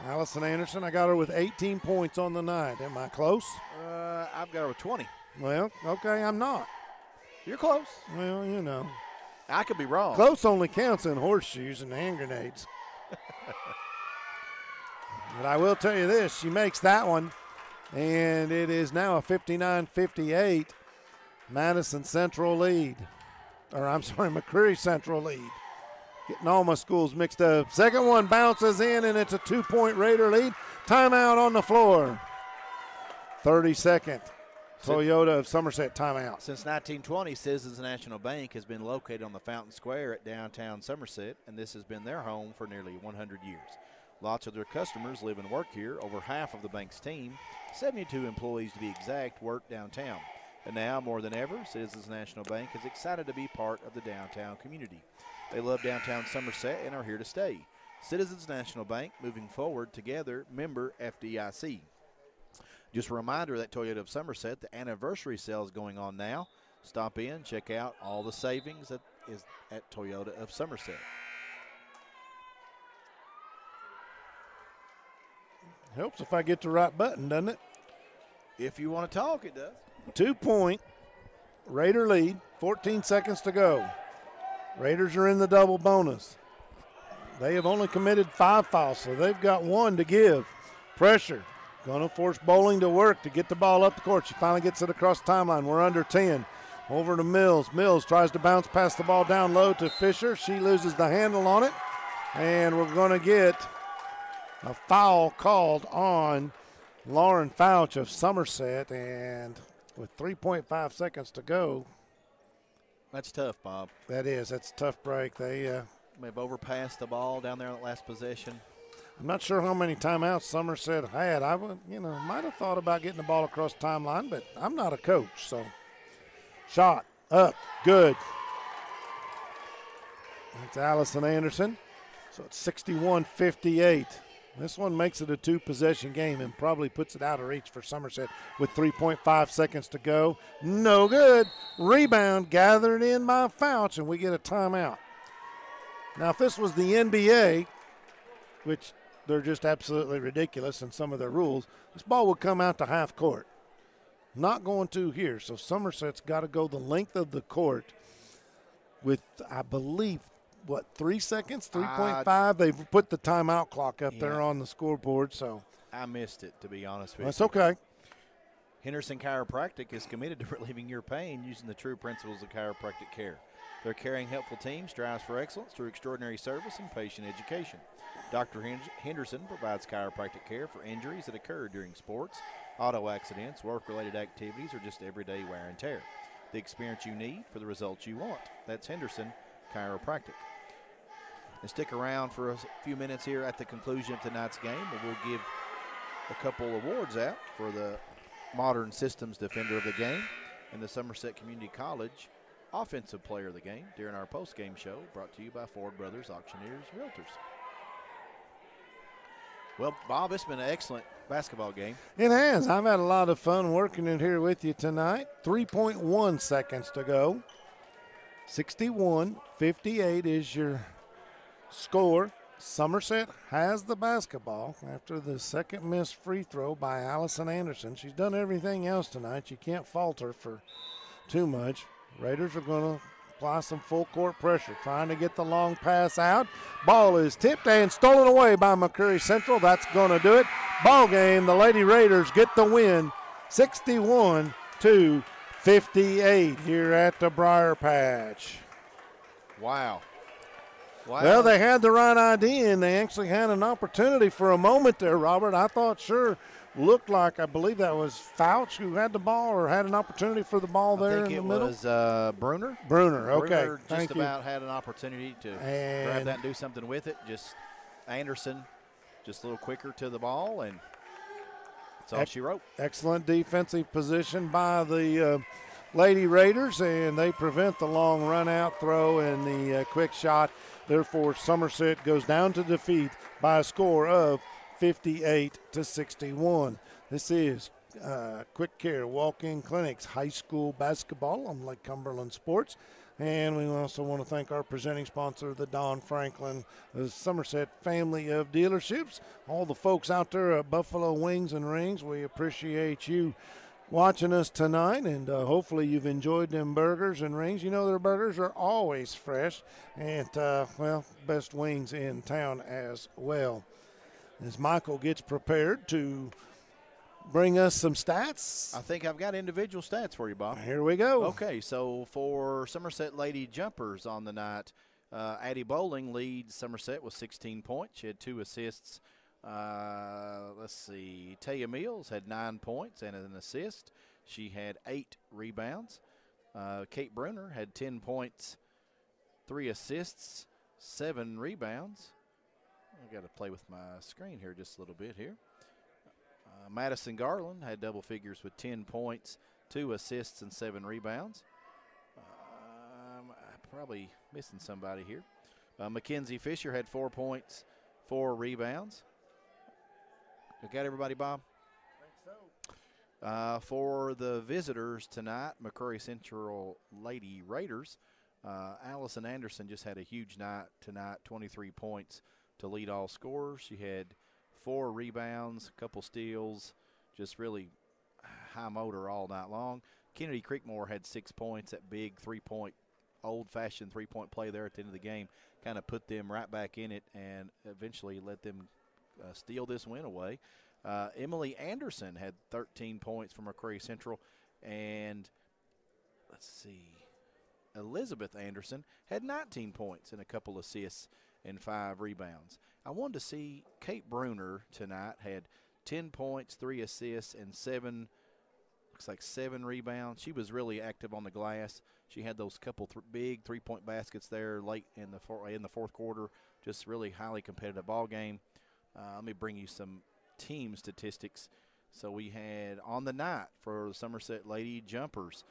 Allison Anderson, I got her with 18 points on the night. Am I close? I've got her with 20. Well, okay, I'm not. You're close. Well, you know. I could be wrong. Close only counts in horseshoes and hand grenades. But I will tell you this, she makes that one, and it is now a 59-58 Madison Central lead. Or I'm sorry, McCreary Central lead. Getting all my schools mixed up. Second one bounces in, and it's a 2-point Raider lead. Timeout on the floor. 32nd. Toyota of Somerset timeout. Since 1920, Citizens National Bank has been located on the Fountain Square at downtown Somerset, and this has been their home for nearly 100 years. Lots of their customers live and work here. Over half of the bank's team, 72 employees to be exact, work downtown. And now, more than ever, Citizens National Bank is excited to be part of the downtown community. They love downtown Somerset and are here to stay. Citizens National Bank, moving forward together, member FDIC. Just a reminder that Toyota of Somerset, the anniversary sale is going on now. Stop in, check out all the savings that is at Toyota of Somerset. Helps if I get the right button, doesn't it? If you want to talk, it does. 2-point Raider lead, 14 seconds to go. Raiders are in the double bonus. They have only committed 5 fouls, so they've got 1 to give. Pressure. Going to force Bowling to work to get the ball up the court. She finally gets it across the timeline. We're under 10. Over to Mills. Mills tries to bounce past the ball down low to Fisher. She loses the handle on it. And we're going to get a foul called on Lauren Fouch of Somerset. And with 3.5 seconds to go. That's tough, Bob. That is. That's a tough break. They may have overpassed the ball down there on that last possession. I'm not sure how many timeouts Somerset had. I would, might have thought about getting the ball across the timeline, but I'm not a coach. So, shot Up. Good. That's Allison Anderson. So it's 61-58. This one makes it a two-possession game and probably puts it out of reach for Somerset with 3.5 seconds to go. No good. Rebound gathered in by Fouch, and we get a timeout. Now, if this was the NBA, which they're just absolutely ridiculous in some of their rules, this ball would come out to half court. Not going to here, so Somerset's got to go the length of the court with, I believe, 3 seconds, 3.5? They've put the timeout clock up there on the scoreboard. So I missed it, to be honest with you. That's okay. Henderson Chiropractic is committed to relieving your pain using the true principles of chiropractic care. Their caring, helpful team strives for excellence through extraordinary service and patient education. Dr. Henderson provides chiropractic care for injuries that occur during sports, auto accidents, work-related activities, or just everyday wear and tear. The experience you need for the results you want. That's Henderson Chiropractic. And stick around for a few minutes here at the conclusion of tonight's game, and we'll give a couple awards out for the Modern Systems Defender of the Game and the Somerset Community College Offensive Player of the Game during our post-game show, brought to you by Ford Brothers Auctioneers Realtors. Well, Bob, it's been an excellent basketball game. It has. I've had a lot of fun working in here with you tonight. 3.1 seconds to go. 61-58 is your score. Somerset has the basketball after the second missed free throw by Allison Anderson. She's done everything else tonight. You can't fault her for too much. Raiders are going to apply some full court pressure, trying to get the long pass out. Ball is tipped and stolen away by McCreary Central. That's going to do it. Ball game. The Lady Raiders get the win, 61-58 here at the Briar Patch. Wow. Well, they had the right idea, and they actually had an opportunity for a moment there, Robert. I thought looked like, I believe that was Fouch who had the ball or had an opportunity for the ball there in the middle. I think it was Bruner. Bruner, okay. Bruner just about had an opportunity to grab that and do something with it. Just Anderson just a little quicker to the ball, and that's all she wrote. Excellent defensive position by the Lady Raiders, and they prevent the long run-out throw and the quick shot. Therefore, Somerset goes down to defeat by a score of 58-61. This is Quick Care Walk-In Clinics High School Basketball on Lake Cumberland Sports. And we also want to thank our presenting sponsor, the Don Franklin, the Somerset family of dealerships. All the folks out there at Buffalo Wings and Rings, we appreciate you watching us tonight, and hopefully you've enjoyed them burgers and rings. You know their burgers are always fresh, and, best wings in town as well. As Michael gets prepared to bring us some stats. I think I've got individual stats for you, Bob. Here we go. Okay, so for Somerset Lady Jumpers on the night, Addie Bowling leads Somerset with 16 points. She had 2 assists. Taya Mills had 9 points and an assist. She had 8 rebounds. Kate Bruner had 10 points, 3 assists, 7 rebounds. I've got to play with my screen here just a little bit here. Madison Garland had double figures with 10 points, 2 assists, and 7 rebounds. I'm probably missing somebody here. Mackenzie Fisher had 4 points, 4 rebounds. You got everybody, Bob? I think so. For the visitors tonight, McCreary Central Lady Raiders, Allison Anderson just had a huge night tonight, 23 points to lead all scorers. She had 4 rebounds, a couple steals, just really high motor all night long. Kennedy Creekmore had 6 points. That big old-fashioned three-point play there at the end of the game kind of put them right back in it and eventually let them steal this win away. Emily Anderson had 13 points from McCreary Central, and Elizabeth Anderson had 19 points and a couple assists and 5 rebounds. I wanted to see Kate Bruner tonight had 10 points, 3 assists, and 7 rebounds. She was really active on the glass. She had those couple big three-point baskets there late in the fourth quarter. Just really highly competitive ball game. Let me bring you some team statistics. So we had on the night for the Somerset Lady Jumpers,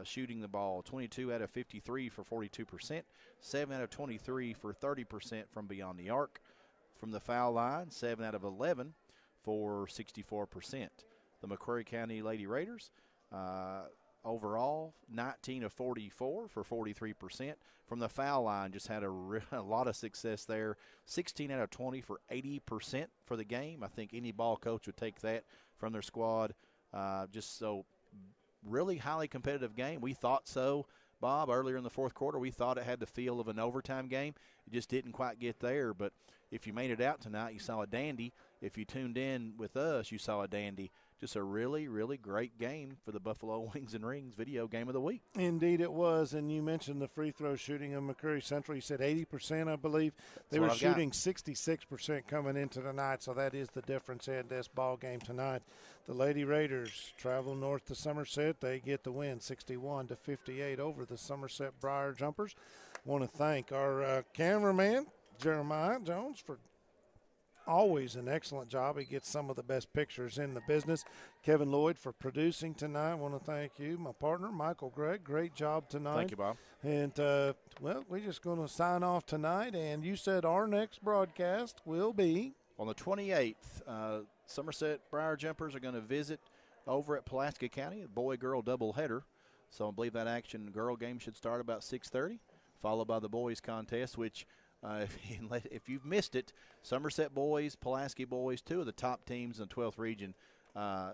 shooting the ball, 22 out of 53 for 42%, 7 out of 23 for 30% from beyond the arc. From the foul line, 7 out of 11 for 64%. The McCreary County Lady Raiders, overall, 19 of 44 for 43%. From the foul line, just had a lot of success there. 16 out of 20 for 80% for the game. I think any ball coach would take that from their squad. Just so really highly competitive game. We thought so, Bob, earlier in the fourth quarter. We thought it had the feel of an overtime game. It just didn't quite get there. But if you made it out tonight, you saw a dandy. If you tuned in with us, you saw a dandy. Just a really, really great game for the Buffalo Wings and Rings video game of the week. Indeed it was, and you mentioned the free throw shooting of McCreary Central. You said 80%, I believe. They were shooting 66% coming into tonight, so that is the difference in this ball game tonight. The Lady Raiders travel north to Somerset. They get the win 61-58 over the Somerset Briar Jumpers. I want to thank our cameraman, Jeremiah Jones, for always an excellent job. He gets some of the best pictures in the business. Kevin Lloyd for producing tonight. I want to thank you. My partner, Michael Gregg, great job tonight. Thank you, Bob. And, well, we're just going to sign off tonight. And you said our next broadcast will be? On the 28th, Somerset Briar Jumpers are going to visit over at Pulaski County, a boy-girl doubleheader. So I believe that action girl game should start about 6:30, followed by the boys contest, which – if you've missed it, Somerset boys, Pulaski boys, two of the top teams in the 12th region.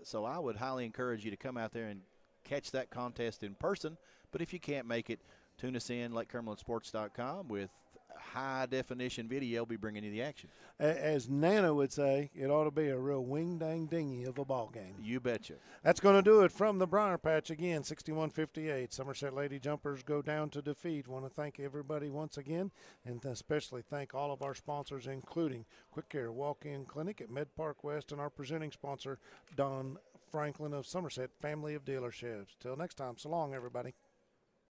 So I would highly encourage you to come out there and catch that contest in person. But if you can't make it, tune us in, LakeCumberlandSports.com, with high-definition video. We'll be bringing you the action. As Nana would say, it ought to be a real wing-dang-dingy of a ball game. You betcha. That's going to do it from the Briar Patch again, 61-58. Somerset Lady Jumpers go down to defeat. Want to thank everybody once again, and especially thank all of our sponsors, including Quick Care Walk-In Clinic at Med Park West and our presenting sponsor, Don Franklin of Somerset Family of Dealerships. Till next time, so long, everybody.